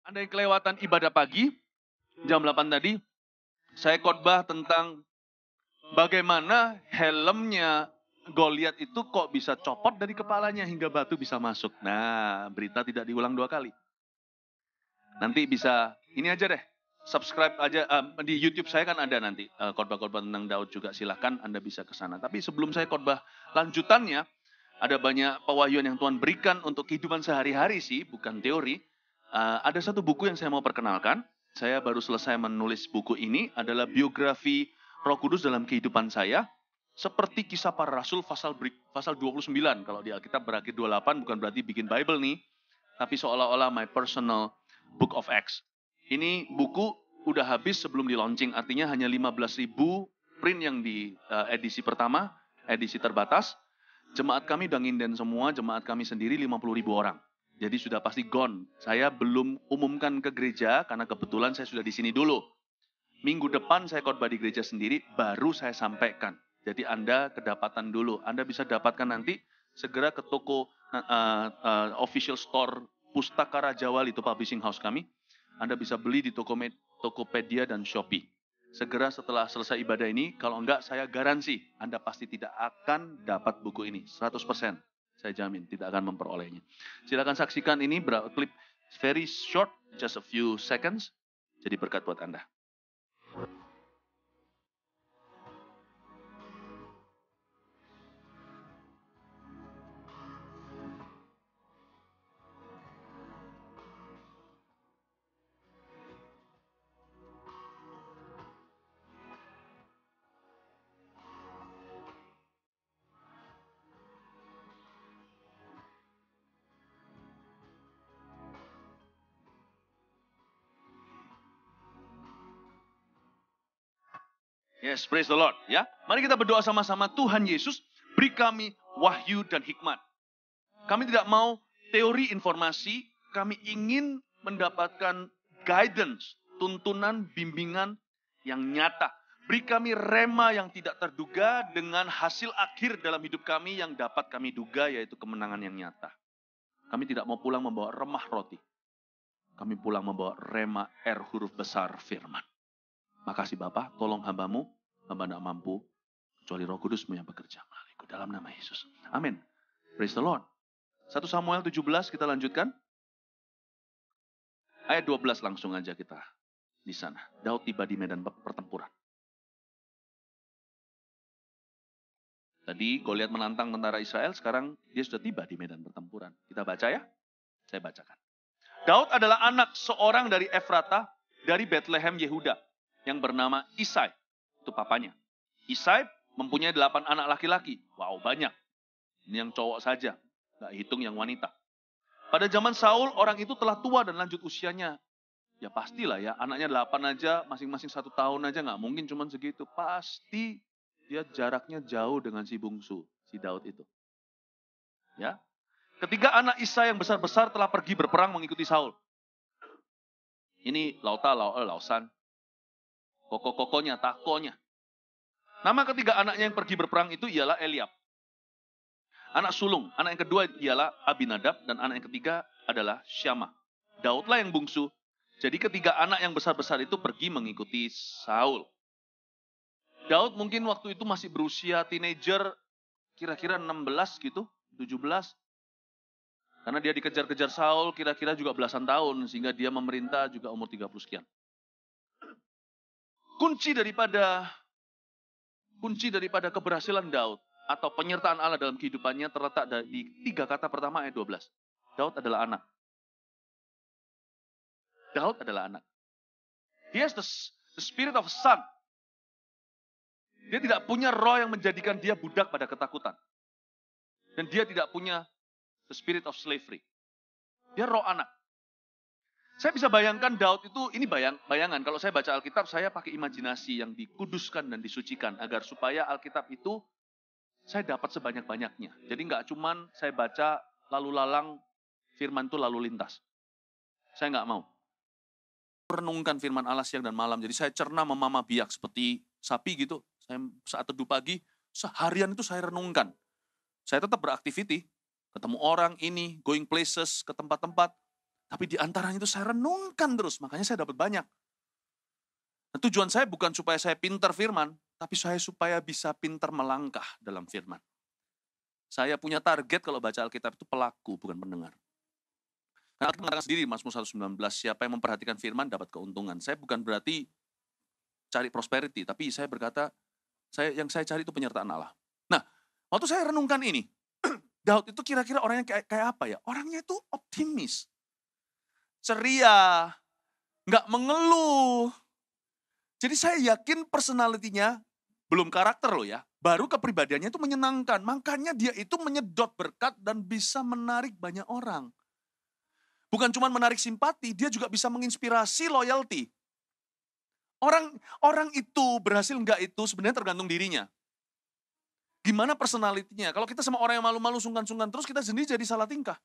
Anda yang kelewatan ibadah pagi, jam 8 tadi, saya khotbah tentang bagaimana helmnya Goliat itu kok bisa copot dari kepalanya hingga batu bisa masuk. Nah, berita tidak diulang 2 kali. Nanti bisa, ini aja deh, subscribe aja di YouTube saya kan ada nanti khotbah-khotbah tentang Daud juga, silahkan Anda bisa ke sana. Tapi sebelum saya khotbah lanjutannya, ada banyak pewahyuan yang Tuhan berikan untuk kehidupan sehari-hari sih, bukan teori. Ada satu buku yang saya mau perkenalkan. Saya baru selesai menulis buku ini, adalah biografi Roh Kudus dalam kehidupan saya. Seperti Kisah Para Rasul pasal 29. Kalau di Alkitab berakhir 28 bukan berarti bikin Bible nih. Tapi seolah-olah my personal book of Acts. Ini buku udah habis sebelum di launching. Artinya hanya 15.000 print yang di edisi pertama, edisi terbatas. Jemaat kami udah nginden semua, jemaat kami sendiri 50.000 orang. Jadi sudah pasti gone. Saya belum umumkan ke gereja karena kebetulan saya sudah di sini dulu. Minggu depan saya khotbah di gereja sendiri, baru saya sampaikan. Jadi Anda kedapatan dulu. Anda bisa dapatkan nanti segera ke toko official store Pustaka Raja Wali, itu publishing house kami. Anda bisa beli di Tokopedia dan Shopee. Segera setelah selesai ibadah ini, kalau enggak saya garansi Anda pasti tidak akan dapat buku ini. 100%. Saya jamin tidak akan memperolehnya. Silakan saksikan ini klip very short, just a few seconds. Jadi berkat buat Anda. Yes, praise the Lord. Ya, mari kita berdoa sama-sama. Tuhan Yesus, beri kami wahyu dan hikmat. Kami tidak mau teori informasi, kami ingin mendapatkan guidance, tuntunan, bimbingan yang nyata. Beri kami rema yang tidak terduga dengan hasil akhir dalam hidup kami yang dapat kami duga, yaitu kemenangan yang nyata. Kami tidak mau pulang membawa remah roti. Kami pulang membawa rema huruf besar firman. Makasih Bapa, tolong hamba-Mu, hamba tidak mampu, kecuali Roh Kudus-Mu yang bekerja melariku. Dalam nama Yesus. Amin. Praise the Lord. 1 Samuel 17 kita lanjutkan. Ayat 12 langsung aja kita di sana. Daud tiba di medan pertempuran. Tadi Goliat menantang tentara Israel, sekarang dia sudah tiba di medan pertempuran. Kita baca ya? Saya bacakan. Daud adalah anak seorang dari Efrata, dari Bethlehem Yehuda, yang bernama Isai. Itu papanya. Isai mempunyai 8 anak laki-laki. Wow, banyak. Ini yang cowok saja. Nggak hitung yang wanita. Pada zaman Saul, orang itu telah tua dan lanjut usianya. Ya pastilah ya, anaknya 8 aja, masing-masing 1 tahun aja nggak mungkin cuma segitu. Pasti dia jaraknya jauh dengan si bungsu, si Daud itu. Ya. Ketiga anak Isai yang besar-besar telah pergi berperang mengikuti Saul. Ini Lausan. Koko-kokonya, takonya. Nama ketiga anaknya yang pergi berperang itu ialah Eliab. Anak sulung, anak yang kedua ialah Abinadab, dan anak yang ketiga adalah Syama. Daudlah yang bungsu. Jadi ketiga anak yang besar-besar itu pergi mengikuti Saul. Daud mungkin waktu itu masih berusia teenager, kira-kira 16 gitu, 17. Karena dia dikejar-kejar Saul, kira-kira juga belasan tahun, sehingga dia memerintah juga umur 30 sekian. Kunci daripada keberhasilan Daud, atau penyertaan Allah dalam kehidupannya terletak di 3 kata pertama ayat 12. Daud adalah anak. Daud adalah anak. He has the spirit of a son. Dia tidak punya roh yang menjadikan dia budak pada ketakutan. Dan dia tidak punya the spirit of slavery. Dia roh anak. Saya bisa bayangkan Daud itu, ini bayangan. Kalau saya baca Alkitab, saya pakai imajinasi yang dikuduskan dan disucikan. Agar supaya Alkitab itu saya dapat sebanyak-banyaknya. Jadi nggak cuman saya baca lalu lalang firman itu lalu lintas. Saya nggak mau. Renungkan firman Allah siang dan malam. Jadi saya cerna memama biak seperti sapi gitu. Saya saat teduh pagi, seharian itu saya renungkan. Saya tetap beraktiviti. Ketemu orang ini, going places, ke tempat-tempat. Tapi di antaranya itu saya renungkan terus, makanya saya dapat banyak. Nah, tujuan saya bukan supaya saya pintar firman, tapi saya supaya bisa pintar melangkah dalam firman. Saya punya target kalau baca Alkitab itu pelaku, bukan pendengar. Nah, Alkitab mengatakan sendiri, Mazmur 119, siapa yang memperhatikan firman dapat keuntungan. Saya bukan berarti cari prosperity, tapi saya berkata, yang saya cari itu penyertaan Allah. Nah, waktu saya renungkan ini, Daud itu kira-kira orangnya kayak apa ya? Orangnya itu optimis, ceria, nggak mengeluh. Jadi saya yakin personalitinya, belum karakter loh ya, baru kepribadiannya itu menyenangkan. Makanya dia itu menyedot berkat dan bisa menarik banyak orang. Bukan cuma menarik simpati, dia juga bisa menginspirasi loyalty. Orang itu berhasil enggak itu sebenarnya tergantung dirinya. Gimana personalitinya? Kalau kita sama orang yang malu-malu, sungkan-sungkan terus, kita sendiri jadi salah tingkah.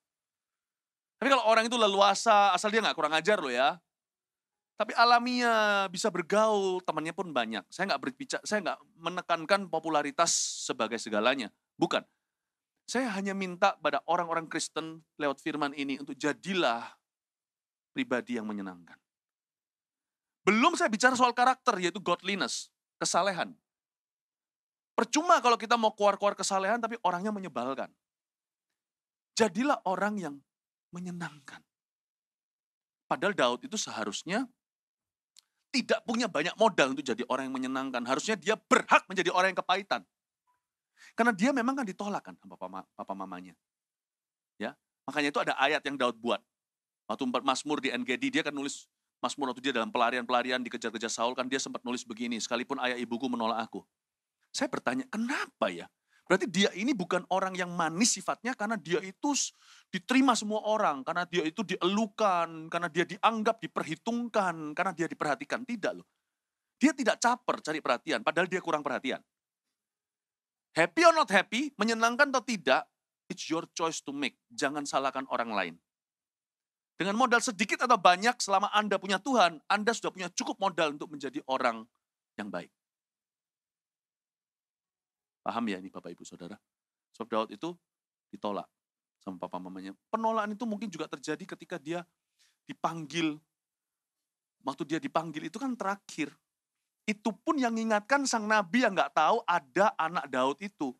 Tapi kalau orang itu leluasa, asal dia nggak kurang ajar loh ya. Tapi alamiah, bisa bergaul, temannya pun banyak. Saya nggak menekankan popularitas sebagai segalanya. Bukan. Saya hanya minta pada orang-orang Kristen lewat firman ini untuk jadilah pribadi yang menyenangkan. Belum saya bicara soal karakter, yaitu godliness, kesalehan. Percuma kalau kita mau keluar-keluar kesalehan, tapi orangnya menyebalkan. Jadilah orang yang menyenangkan. Padahal Daud itu seharusnya tidak punya banyak modal untuk jadi orang yang menyenangkan. Harusnya dia berhak menjadi orang yang kepahitan. Karena dia memang kan ditolak kan sama papa mamanya. Ya, makanya itu ada ayat yang Daud buat. Waktu Mazmur di NGD, dia kan nulis Mazmur waktu dia dalam pelarian-pelarian dikejar-kejar Saul, kan dia sempat nulis begini, sekalipun ayah ibuku menolak aku. Saya bertanya, kenapa ya? Berarti dia ini bukan orang yang manis sifatnya karena dia itu diterima semua orang, karena dia itu dielukan, karena dia dianggap, diperhitungkan, karena dia diperhatikan. Tidak loh. Dia tidak caper cari perhatian, padahal dia kurang perhatian. Happy or not happy, menyenangkan atau tidak, it's your choice to make. Jangan salahkan orang lain. Dengan modal sedikit atau banyak, selama Anda punya Tuhan, Anda sudah punya cukup modal untuk menjadi orang yang baik. Paham ya ini Bapak Ibu Saudara? Sebab Daud itu ditolak sama papa mamanya. Penolakan itu mungkin juga terjadi ketika dia dipanggil. Waktu dia dipanggil itu kan terakhir. Itu pun yang mengingatkan sang nabi yang nggak tahu ada anak Daud itu.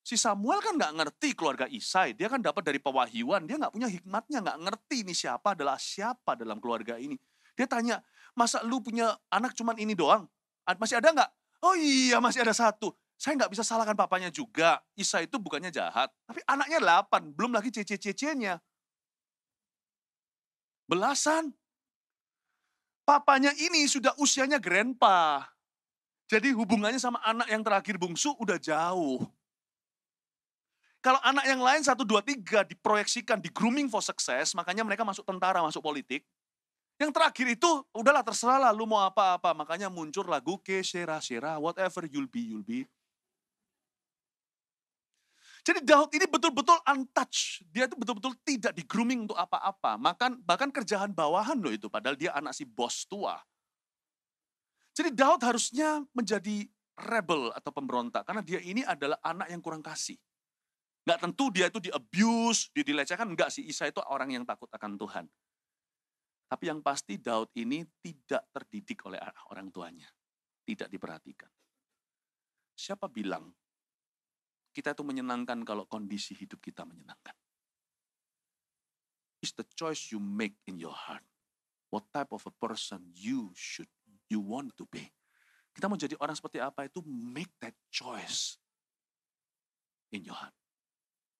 Si Samuel kan nggak ngerti keluarga Isai. Dia kan dapat dari pewahyuan. Dia nggak punya hikmatnya, nggak ngerti ini siapa adalah siapa dalam keluarga ini. Dia tanya, masa lu punya anak cuman ini doang? Masih ada nggak? Oh iya masih ada satu. Saya nggak bisa salahkan papanya juga. Isa itu bukannya jahat. Tapi anaknya 8, belum lagi cece-cecenya. Belasan. Papanya ini sudah usianya grandpa. Jadi hubungannya sama anak yang terakhir bungsu udah jauh. Kalau anak yang lain 1, 2, 3 diproyeksikan, di grooming for success, makanya mereka masuk tentara, masuk politik. Yang terakhir itu, udahlah terserah lah lu mau apa-apa. Makanya muncul lagu ke Shera, whatever you'll be. Jadi Daud ini betul-betul untouched. Dia itu betul-betul tidak di grooming untuk apa-apa. Bahkan kerjaan bawahan loh itu, padahal dia anak si bos tua. Jadi Daud harusnya menjadi rebel atau pemberontak, karena dia ini adalah anak yang kurang kasih. Nggak tentu dia itu di-abuse, dilecehkan, enggak sih. Isa itu orang yang takut akan Tuhan. Tapi yang pasti Daud ini tidak terdidik oleh orang tuanya. Tidak diperhatikan. Siapa bilang kita itu menyenangkan kalau kondisi hidup kita menyenangkan? It's the choice you make in your heart. What type of a person you want to be. Kita mau jadi orang seperti apa itu, make that choice in your heart.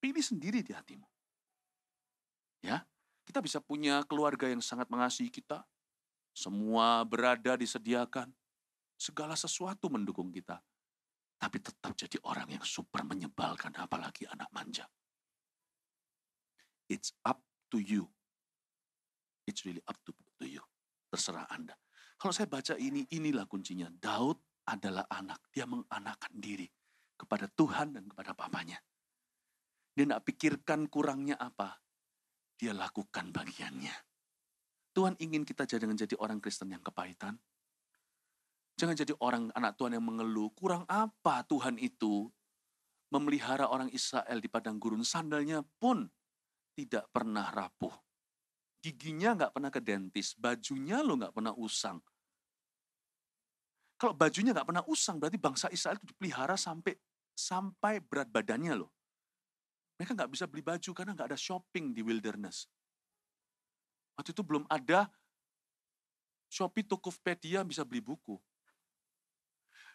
Pilih sendiri di hatimu. Ya, kita bisa punya keluarga yang sangat mengasihi kita. Semua berada disediakan. Segala sesuatu mendukung kita. Tapi tetap jadi orang yang super menyebalkan, apalagi anak manja. It's up to you. It's really up to you. Terserah Anda. Kalau saya baca inilah kuncinya. Daud adalah anak. Dia menganakkan diri kepada Tuhan dan kepada papanya. Dia tidak pikirkan kurangnya apa. Dia lakukan bagiannya. Tuhan ingin kita jangan jadi orang Kristen yang kepahitan. Jangan jadi orang anak Tuhan yang mengeluh. Kurang apa Tuhan itu memelihara orang Israel di padang gurun. Sandalnya pun tidak pernah rapuh. giginya nggak pernah ke dentist, bajunya lo nggak pernah usang. Kalau bajunya nggak pernah usang, berarti bangsa Israel itu dipelihara sampai berat badannya loh. Mereka nggak bisa beli baju karena nggak ada shopping di wilderness. Waktu itu belum ada Shopee, Tokopedia bisa beli buku.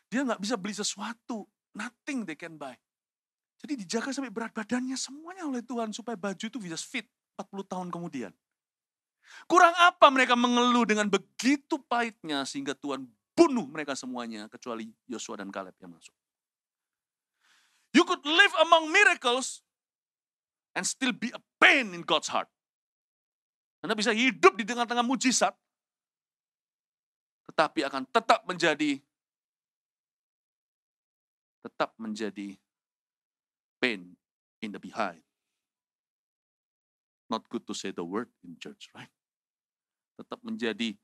Dia nggak bisa beli sesuatu, nothing they can buy. Jadi dijaga sampai berat badannya semuanya oleh Tuhan supaya baju itu bisa fit 40 tahun kemudian. Kurang apa mereka mengeluh dengan begitu pahitnya sehingga Tuhan bunuh mereka semuanya kecuali Yosua dan Kaleb yang masuk. You could live among miracles and still be a pain in God's heart. Anda bisa hidup di tengah-tengah mujizat, tetapi akan tetap menjadi pain in the behind. Not good to say the word in church, right? Tetap menjadi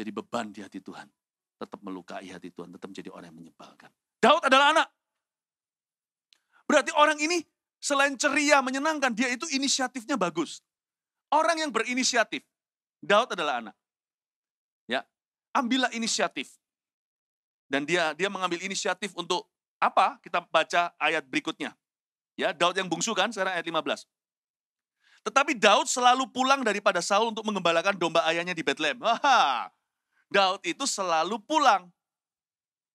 beban di hati Tuhan. Tetap melukai hati Tuhan, tetap menjadi orang yang menyebalkan. Daud adalah anak. Berarti orang ini selain ceria, menyenangkan, dia itu inisiatifnya bagus. Orang yang berinisiatif. Daud adalah anak. Ya, ambillah inisiatif. Dan dia mengambil inisiatif untuk apa? Kita baca ayat berikutnya. Ya, Daud yang bungsu kan, sekarang ayat 15. Tetapi Daud selalu pulang daripada Saul untuk mengembalakan domba ayahnya di Bethlehem. Daud itu selalu pulang.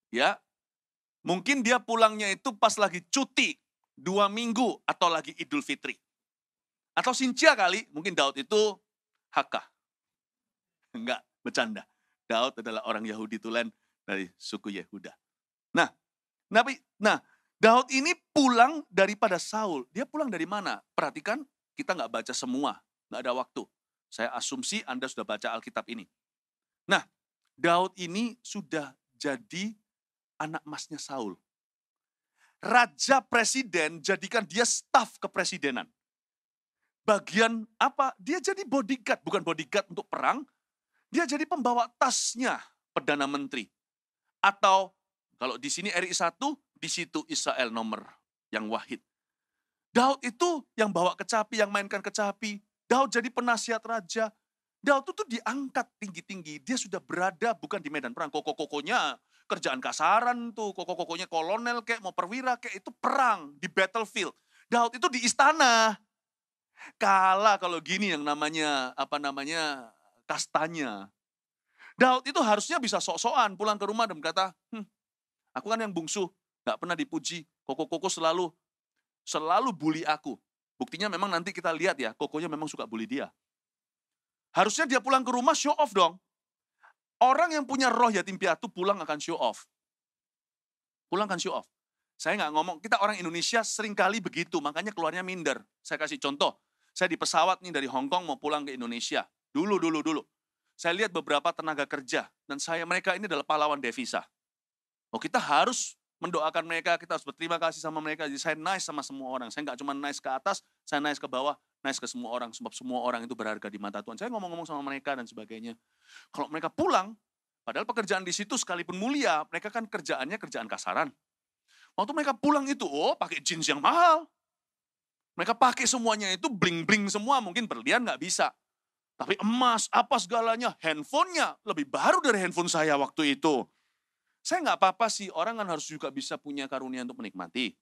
Ya, mungkin dia pulangnya itu pas lagi cuti 2 minggu atau lagi Idul Fitri. Atau Sincia kali, mungkin Daud itu Hakah. Enggak, bercanda. Daud adalah orang Yahudi tulen dari suku Yehuda. Nah, Daud ini pulang daripada Saul. Dia pulang dari mana? Perhatikan, kita nggak baca semua, nggak ada waktu. Saya asumsi Anda sudah baca Alkitab ini. Nah, Daud ini sudah jadi anak emasnya Saul. Raja presiden jadikan dia staf kepresidenan. Bagian apa? Dia jadi bodyguard, bukan bodyguard untuk perang. Dia jadi pembawa tasnya Perdana Menteri. Atau kalau di sini RI 1, di situ Israel nomor yang wahid. Daud itu yang bawa kecapi, yang mainkan kecapi. Daud jadi penasihat raja. Daud itu diangkat tinggi-tinggi. Dia sudah berada bukan di medan perang. Koko-kokonya kerjaan kasaran tuh. Koko-kokonya kolonel kayak mau perwira kayak itu perang di battlefield. Daud itu di istana. Kalah kalau gini yang namanya kastanya. Daud itu harusnya bisa sok-sokan pulang ke rumah dan berkata, aku kan yang bungsu, gak pernah dipuji. Koko-koko selalu bully aku. Buktinya memang nanti kita lihat ya, kokonya memang suka bully dia. Harusnya dia pulang ke rumah show off dong. Orang yang punya roh yatim piatu pulang akan show off. Pulang akan show off. Saya nggak ngomong, kita orang Indonesia seringkali begitu, makanya keluarnya minder. Saya kasih contoh. Saya di pesawat nih dari Hong Kong mau pulang ke Indonesia. Dulu. Saya lihat beberapa tenaga kerja, dan mereka ini adalah pahlawan devisa. Kita harus mendoakan mereka, kita harus berterima kasih sama mereka. Jadi saya nice sama semua orang. Saya nggak cuma nice ke atas, saya nice ke bawah, nice ke semua orang. Sebab semua orang itu berharga di mata Tuhan. Saya ngomong-ngomong sama mereka dan sebagainya. Kalau mereka pulang, padahal pekerjaan di situ sekalipun mulia, mereka kan kerjaan kasaran. Waktu mereka pulang itu, pakai jeans yang mahal. Mereka pakai semuanya itu bling-bling semua, mungkin berlian nggak bisa. Tapi emas, apa segalanya, handphonenya lebih baru dari handphone saya waktu itu. Saya nggak apa-apa sih, orang kan harus juga bisa punya karunia untuk menikmati.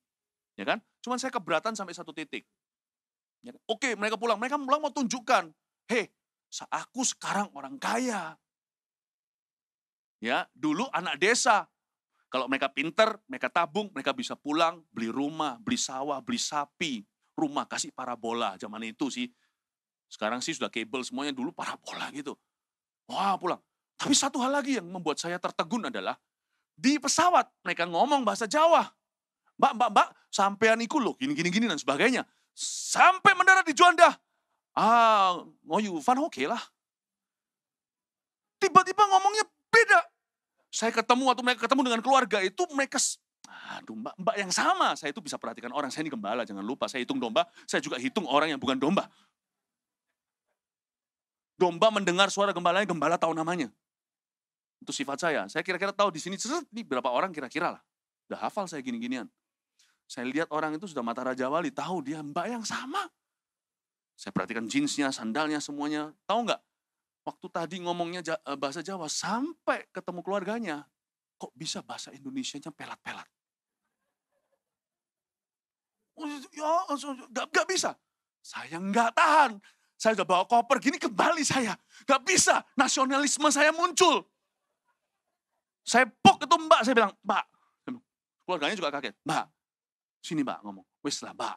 Ya kan? Cuman saya keberatan sampai satu titik. Ya kan? Oke, mereka pulang mau tunjukkan. Aku sekarang orang kaya. Ya, dulu anak desa. Kalau mereka pinter, mereka tabung, mereka bisa pulang, beli rumah, beli sawah, beli sapi. Rumah kasih parabola, zaman itu sih. Sekarang sih sudah kabel semuanya, dulu parabola gitu. Wah, pulang. Tapi satu hal lagi yang membuat saya tertegun adalah, di pesawat mereka ngomong bahasa Jawa. Mbak, sampean iku loh, gini dan sebagainya. Sampai mendarat di Juanda. Ngoyu, van oke lah. Tiba-tiba ngomongnya beda. Saya waktu mereka ketemu dengan keluarga itu, mereka, mbak yang sama. Saya itu bisa perhatikan orang, saya ini gembala, jangan lupa. Saya hitung domba, saya juga hitung orang yang bukan domba. Domba mendengar suara gembalanya, gembala tahu namanya. Itu sifat saya. Saya kira-kira tahu di sini, ini berapa orang kira-kira lah. Udah hafal saya gini-ginian. Saya lihat orang itu sudah mata Raja Wali, tahu dia mbak yang sama. Saya perhatikan jeansnya, sandalnya, semuanya. Tahu nggak? Waktu tadi ngomongnya bahasa Jawa, sampai ketemu keluarganya, kok bisa bahasa Indonesianya pelat-pelat? Gak bisa. Saya nggak tahan. Saya udah bawa koper, gini kembali saya. Gak bisa, nasionalisme saya muncul. Saya pok itu Mbak, saya bilang, Mbak. Keluarganya juga kaget. Mbak, sini Mbak ngomong. Wis lah Mbak,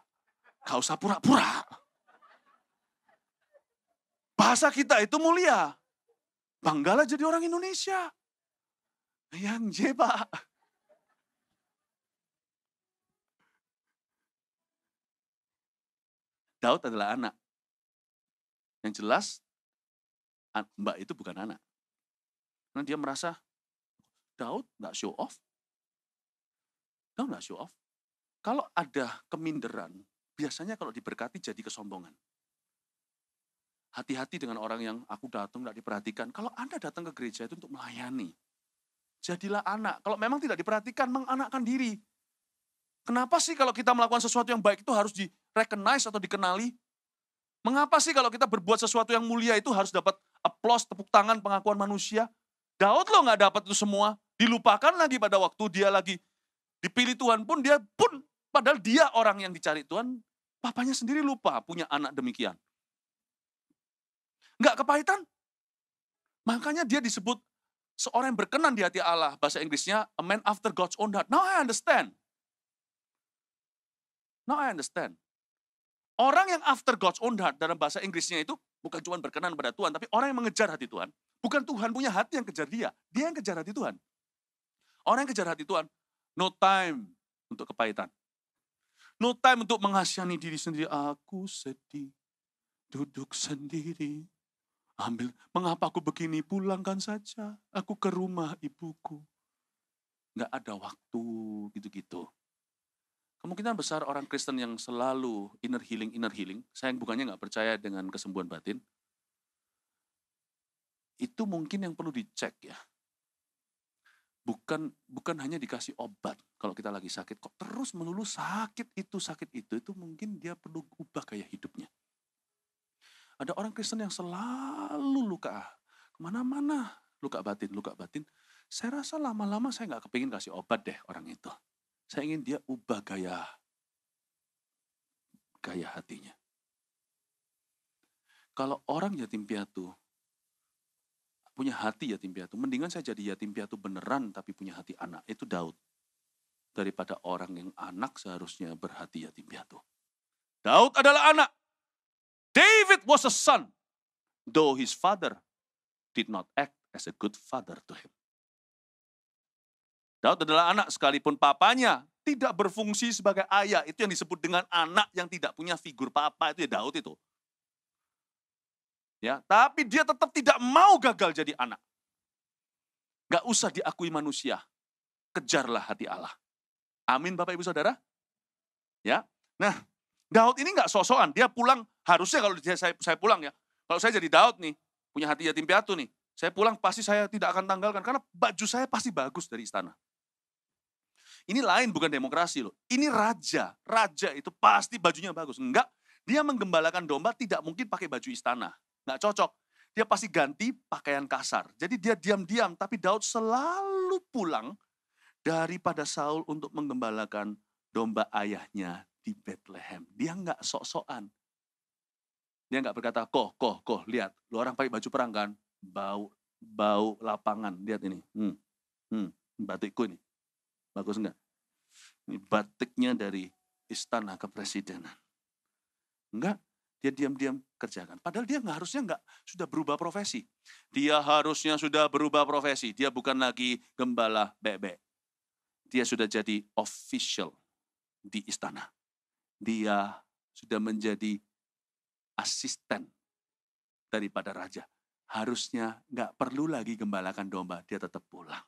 gak usah pura-pura. Bahasa kita itu mulia. Banggalah jadi orang Indonesia. Yang J Pak. Daud adalah anak. Yang jelas, Mbak itu bukan anak. Karena dia merasa, Daud nggak show off. Daud nggak show off. Kalau ada keminderan, biasanya kalau diberkati jadi kesombongan. Hati-hati dengan orang yang aku datang nggak diperhatikan. Kalau Anda datang ke gereja itu untuk melayani, jadilah anak. Kalau memang tidak diperhatikan, menganakkan diri. Kenapa sih kalau kita melakukan sesuatu yang baik itu harus di-recognize atau dikenali? Mengapa sih kalau kita berbuat sesuatu yang mulia itu harus dapat aplaus, tepuk tangan, pengakuan manusia? Daud loh nggak dapat itu semua. Dilupakan lagi pada waktu dia lagi dipilih Tuhan pun, padahal dia orang yang dicari Tuhan, papanya sendiri lupa punya anak demikian. Nggak kepahitan. Makanya dia disebut seorang yang berkenan di hati Allah. Bahasa Inggrisnya, a man after God's own heart. Now I understand. Orang yang after God's own heart dalam bahasa Inggrisnya itu bukan cuma berkenan pada Tuhan, tapi orang yang mengejar hati Tuhan. Bukan Tuhan punya hati yang kejar dia yang kejar hati Tuhan. Orang yang kejar hati Tuhan, no time untuk kepahitan. No time untuk mengasihani diri sendiri. Aku sedih, duduk sendiri. Mengapa aku begini? Pulangkan saja aku ke rumah ibuku. Nggak ada waktu gitu-gitu. Kemungkinan besar orang Kristen yang selalu inner healing, saya bukannya nggak percaya dengan kesembuhan batin, itu mungkin yang perlu dicek ya. Bukan hanya dikasih obat kalau kita lagi sakit, kok terus melulu sakit itu mungkin dia perlu ubah gaya hidupnya. Ada orang Kristen yang selalu luka, kemana-mana luka batin. Saya rasa lama-lama saya nggak kepingin kasih obat deh orang itu. Saya ingin dia ubah gaya hatinya. Kalau orang yatim piatu, punya hati yatim piatu, mendingan saya jadi yatim piatu beneran tapi punya hati anak. Itu Daud. Daripada orang yang anak seharusnya berhati yatim piatu. Daud adalah anak. David was a son, though his father did not act as a good father to him. Daud adalah anak sekalipun papanya tidak berfungsi sebagai ayah. Itu yang disebut dengan anak yang tidak punya figur papa. Itu ya Daud itu. Ya, tapi dia tetap tidak mau gagal jadi anak. Gak usah diakui manusia. Kejarlah hati Allah. Amin Bapak Ibu Saudara. Ya, nah Daud ini gak sok-sokan. Dia pulang, harusnya kalau saya pulang ya. Kalau saya jadi Daud nih, punya hati yatim piatu nih. Saya pulang pasti saya tidak akan tanggalkan. Karena baju saya pasti bagus dari istana. Ini lain, bukan demokrasi loh. Ini raja. Raja itu pasti bajunya bagus. Enggak, dia menggembalakan domba tidak mungkin pakai baju istana. Enggak cocok. Dia pasti ganti pakaian kasar. Jadi dia diam-diam, tapi Daud selalu pulang daripada Saul untuk menggembalakan domba ayahnya di Bethlehem. Dia enggak sok-sokan. Dia enggak berkata, koh, lihat. Lu orang pakai baju perang kan? Bau lapangan. Lihat ini. Batikku ini. Bagus enggak? Ini batiknya dari istana kepresidenan. Enggak, dia diam-diam kerjakan. Padahal dia sudah berubah profesi. Dia harusnya sudah berubah profesi. Dia bukan lagi gembala bebek. Dia sudah jadi official di istana. Dia sudah menjadi asisten daripada raja. Harusnya enggak perlu lagi gembalakan domba. Dia tetap pulang.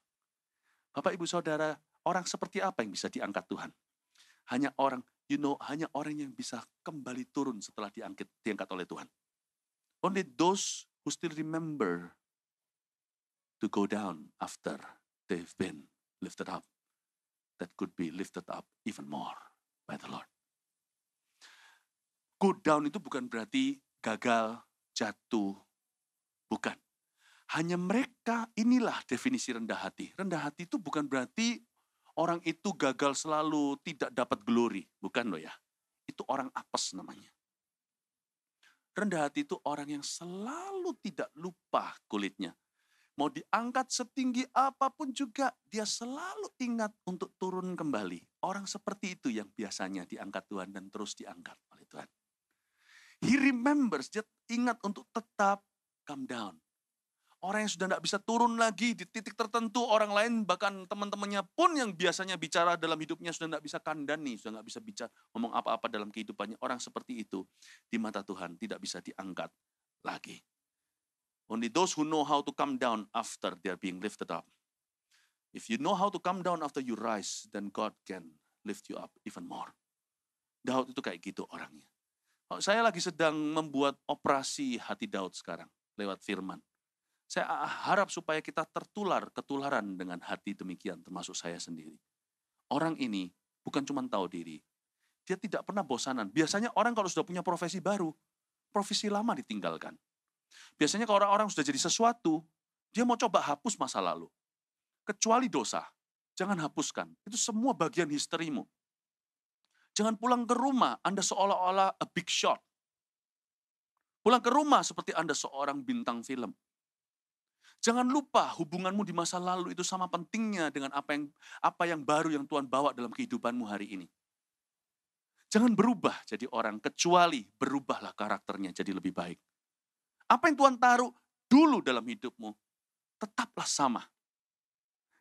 Bapak Ibu Saudara, orang seperti apa yang bisa diangkat Tuhan? Hanya orang yang bisa kembali turun setelah diangkat oleh Tuhan. Only those who still remember to go down after they've been lifted up, that could be lifted up even more by the Lord. Go down itu bukan berarti gagal, jatuh. Bukan. Hanya mereka, inilah definisi rendah hati. Rendah hati itu bukan berarti orang itu gagal selalu, tidak dapat glory. Bukan loh ya. Itu orang apes namanya. Rendah hati itu orang yang selalu tidak lupa kulitnya. Mau diangkat setinggi apapun juga, dia selalu ingat untuk turun kembali. Orang seperti itu yang biasanya diangkat Tuhan dan terus diangkat oleh Tuhan. He remembers, dia ingat untuk tetap come down. Orang yang sudah tidak bisa turun lagi di titik tertentu, orang lain bahkan teman-temannya pun yang biasanya bicara dalam hidupnya sudah tidak bisa kandani, sudah tidak bisa bicara ngomong apa-apa dalam kehidupannya. Orang seperti itu di mata Tuhan tidak bisa diangkat lagi. Only those who know how to come down after they are being lifted up. If you know how to come down after you rise, then God can lift you up even more. Daud itu kayak gitu orangnya. Saya lagi sedang membuat operasi hati Daud sekarang lewat firman. Saya harap supaya kita ketularan dengan hati demikian, termasuk saya sendiri. Orang ini bukan cuma tahu diri, dia tidak pernah bosanan. Biasanya orang kalau sudah punya profesi baru, profesi lama ditinggalkan. Biasanya kalau orang-orang sudah jadi sesuatu, dia mau coba hapus masa lalu. Kecuali dosa, jangan hapuskan. Itu semua bagian historimu. Jangan pulang ke rumah, Anda seolah-olah a big shot. Pulang ke rumah seperti Anda seorang bintang film. Jangan lupa hubunganmu di masa lalu itu sama pentingnya dengan apa yang baru yang Tuhan bawa dalam kehidupanmu hari ini. Jangan berubah jadi orang, kecuali berubahlah karakternya jadi lebih baik. Apa yang Tuhan taruh dulu dalam hidupmu, tetaplah sama.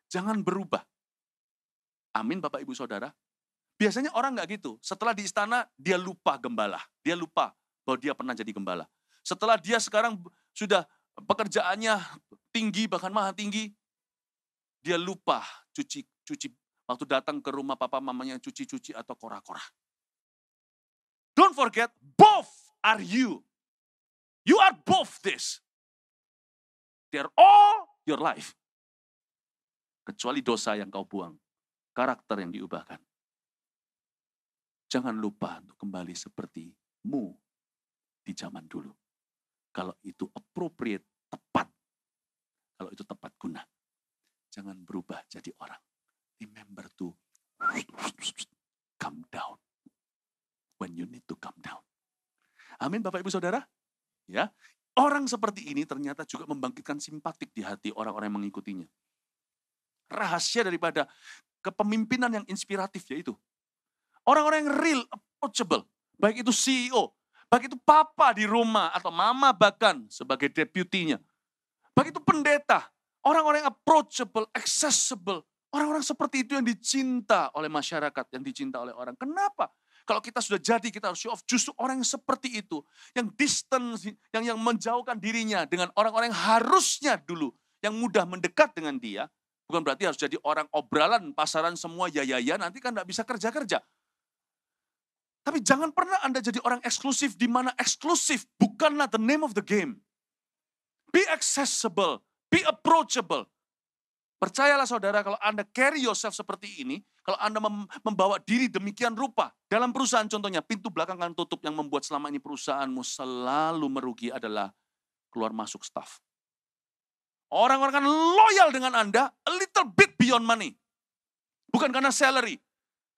Jangan berubah. Amin Bapak Ibu Saudara. Biasanya orang nggak gitu. Setelah di istana, dia lupa gembala. Dia lupa bahwa dia pernah jadi gembala. Setelah dia sekarang sudah pekerjaannya tinggi, bahkan maha tinggi, dia lupa cuci waktu datang ke rumah papa mamanya cuci-cuci atau kora-kora. Don't forget, both are you. You are both this. They are all your life. Kecuali dosa yang kau buang, karakter yang diubahkan. Jangan lupa untuk kembali sepertimu di zaman dulu. Kalau itu appropriate, tepat. Kalau itu tepat guna. Jangan berubah jadi orang. Remember to come down. When you need to come down. Amin Bapak Ibu Saudara. Ya, orang seperti ini ternyata juga membangkitkan simpatik di hati orang-orang yang mengikutinya. Rahasia daripada kepemimpinan yang inspiratif yaitu orang-orang yang real, approachable. Baik itu CEO, baik itu papa di rumah atau mama bahkan sebagai deputinya. Baik itu pendeta, orang-orang yang approachable, accessible. Orang-orang seperti itu yang dicinta oleh masyarakat, yang dicinta oleh orang. Kenapa? Kalau kita sudah jadi, kita harus show off. Justru orang yang seperti itu, yang distance, yang menjauhkan dirinya dengan orang-orang yang harusnya dulu, yang mudah mendekat dengan dia, bukan berarti harus jadi orang obralan, pasaran semua ya, nanti kan tidak bisa kerja-kerja. Tapi jangan pernah Anda jadi orang eksklusif, di mana eksklusif bukanlah the name of the game. Be accessible, be approachable. Percayalah saudara, kalau Anda carry yourself seperti ini, kalau Anda membawa diri demikian rupa, dalam perusahaan contohnya, pintu belakang kan tutup yang membuat selama ini perusahaanmu selalu merugi adalah keluar masuk staff. Orang-orang akan loyal dengan Anda, a little bit beyond money. Bukan karena salary.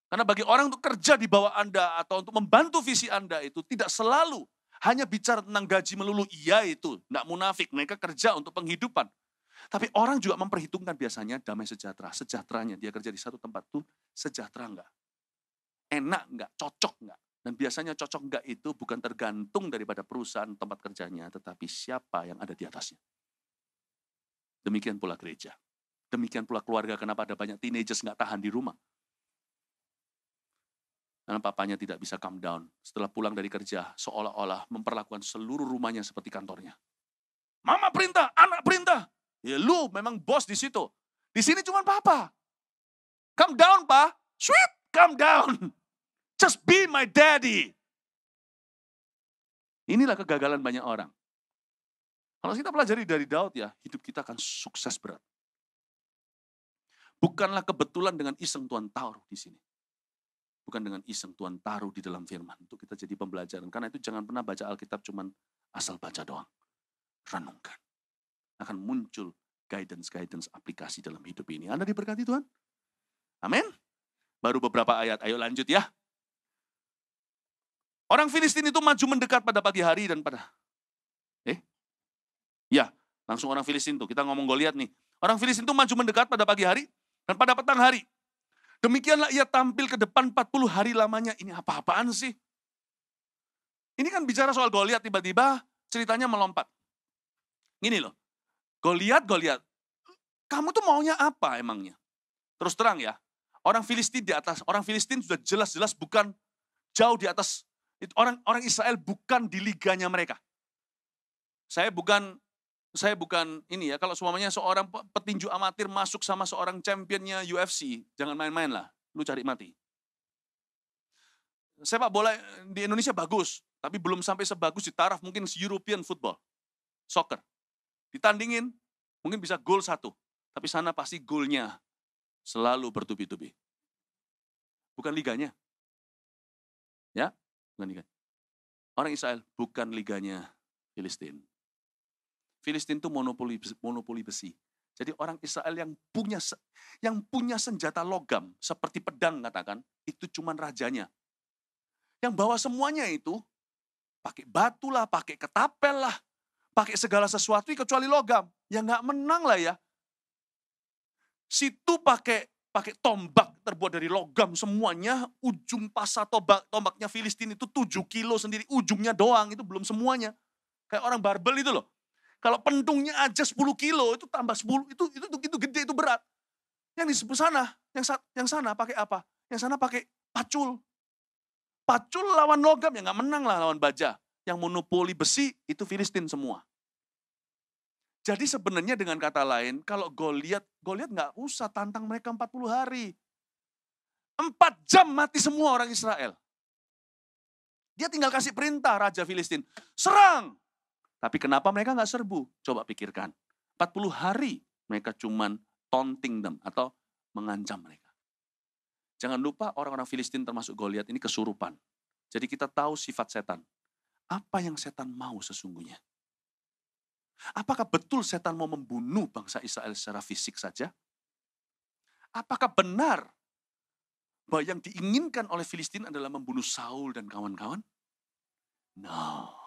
Karena bagi orang untuk kerja di bawah Anda atau untuk membantu visi Anda itu tidak selalu hanya bicara tentang gaji melulu. Iya itu, tidak munafik, mereka kerja untuk penghidupan. Tapi orang juga memperhitungkan biasanya damai sejahtera. Sejahteranya dia kerja di satu tempat itu sejahtera enggak? Enak enggak? Cocok enggak? Dan biasanya cocok enggak itu bukan tergantung daripada perusahaan tempat kerjanya, tetapi siapa yang ada di atasnya. Demikian pula gereja. Demikian pula keluarga, kenapa ada banyak teenagers enggak tahan di rumah. Karena papanya tidak bisa calm down. Setelah pulang dari kerja, seolah-olah memperlakukan seluruh rumahnya seperti kantornya. Mama perintah, anak perintah. Ya lu memang bos di situ. Di sini cuma papa. Calm down, Pak. Sweet, calm down. Just be my daddy. Inilah kegagalan banyak orang. Kalau kita pelajari dari Daud ya, hidup kita akan sukses berat. Bukanlah kebetulan dengan iseng Tuhan taruh di sini. Bukan dengan iseng Tuhan taruh di dalam firman. Untuk kita jadi pembelajaran. Karena itu jangan pernah baca Alkitab cuman Asal baca doang. Renungkan. Akan muncul guidance aplikasi dalam hidup ini. Anda diberkati Tuhan? Amin. Baru beberapa ayat, ayo lanjut ya. Orang Filistin itu maju mendekat pada pagi hari dan pada... Ya, langsung orang Filistin tuh. Kita ngomong Goliat nih. Orang Filistin itu maju mendekat pada pagi hari dan pada petang hari. Demikianlah ia tampil ke depan 40 hari lamanya. Ini apa-apaan sih? Ini kan bicara soal Goliat, tiba-tiba ceritanya melompat. Gini loh, Goliat, kamu tuh maunya apa emangnya? Terus terang ya, orang Filistin di atas, orang Filistin sudah jelas-jelas bukan jauh di atas. Orang Israel bukan di liganya mereka. Saya bukan ini ya, kalau semuanya seorang petinju amatir masuk sama seorang championnya UFC, jangan main-main lah, lu cari mati. Sepak bola di Indonesia bagus, tapi belum sampai sebagus di taraf mungkin European football, soccer. Ditandingin, mungkin bisa gol 1, tapi sana pasti golnya selalu bertubi-tubi. Bukan liganya. Ya, bukan liganya. Orang Israel bukan liganya Filistin. Filistin itu monopoli besi. Jadi orang Israel yang punya senjata logam seperti pedang katakan, itu cuman rajanya. Yang bawa semuanya itu pakai batu lah, pakai ketapel lah, pakai segala sesuatu kecuali logam. Ya nggak menang lah ya. Situ pakai tombak terbuat dari logam semuanya, ujung pasah tombaknya Filistin itu 7 kilo sendiri, ujungnya doang, itu belum semuanya. Kayak orang barbel itu loh. Kalau pentungnya aja 10 kilo, itu tambah 10, itu gede, itu berat. Yang di sebelah sana, yang sana pakai apa? Yang sana pakai pacul. Pacul lawan logam, ya nggak menang lah lawan baja. Yang monopoli besi, itu Filistin semua. Jadi sebenarnya dengan kata lain, kalau Goliat nggak usah tantang mereka 40 hari. 4 jam mati semua orang Israel. Dia tinggal kasih perintah Raja Filistin, serang! Tapi kenapa mereka nggak serbu? Coba pikirkan. 40 hari mereka cuman taunting them atau mengancam mereka. Jangan lupa orang-orang Filistin termasuk Goliat ini kesurupan. Jadi kita tahu sifat setan. Apa yang setan mau sesungguhnya? Apakah betul setan mau membunuh bangsa Israel secara fisik saja? Apakah benar bahwa yang diinginkan oleh Filistin adalah membunuh Saul dan kawan-kawan? No.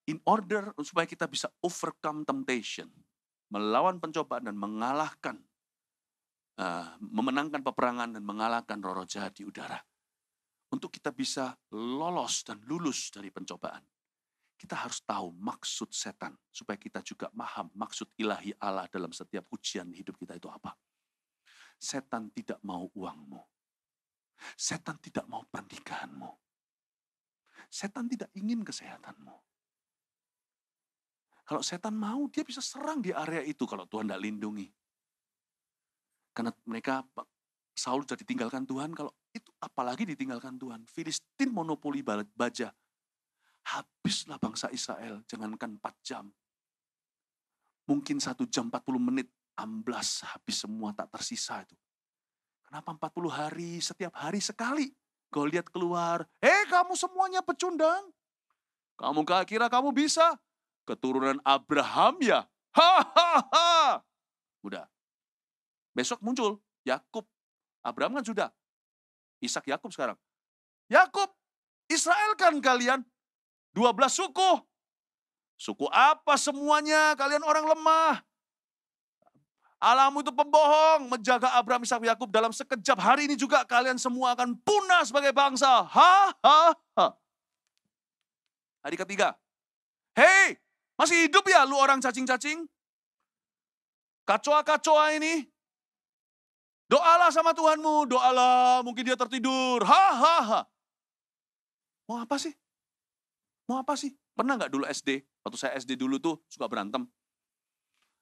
In order supaya kita bisa overcome temptation, melawan pencobaan dan mengalahkan, memenangkan peperangan dan mengalahkan roh-roh jahat di udara. Untuk kita bisa lolos dan lulus dari pencobaan, kita harus tahu maksud setan, supaya kita juga paham maksud ilahi Allah dalam setiap ujian hidup kita itu apa. Setan tidak mau uangmu. Setan tidak mau pernikahanmu. Setan tidak ingin kesehatanmu. Kalau setan mau, dia bisa serang di area itu kalau Tuhan tidak lindungi. Karena mereka, Saul sudah ditinggalkan Tuhan, kalau itu apalagi ditinggalkan Tuhan. Filistin monopoli baja. Habislah bangsa Israel, jangankan 4 jam. Mungkin 1 jam 40 menit, amblas, habis semua, tak tersisa itu. Kenapa 40 hari, setiap hari sekali? Goliat keluar, kamu semuanya pecundang. Kamu kira kamu bisa? Keturunan Abraham ya? Hahaha. Udah. Besok muncul Yakub. Abraham kan sudah. Ishak Yakub sekarang. Yakub, Israel kan kalian. 12 suku. Suku apa semuanya? Kalian orang lemah. Allahmu itu pembohong. Menjaga Abraham, Ishak, Yakub dalam sekejap. Hari ini juga kalian semua akan punah sebagai bangsa. Hahaha. Hari ketiga. Hei, masih hidup ya lu orang cacing-cacing? Kacoa-kacoa ini. Doalah sama Tuhanmu. Doalah, mungkin dia tertidur. Hahaha. Mau apa sih? Mau apa sih? Pernah nggak dulu SD? Waktu saya SD dulu tuh suka berantem.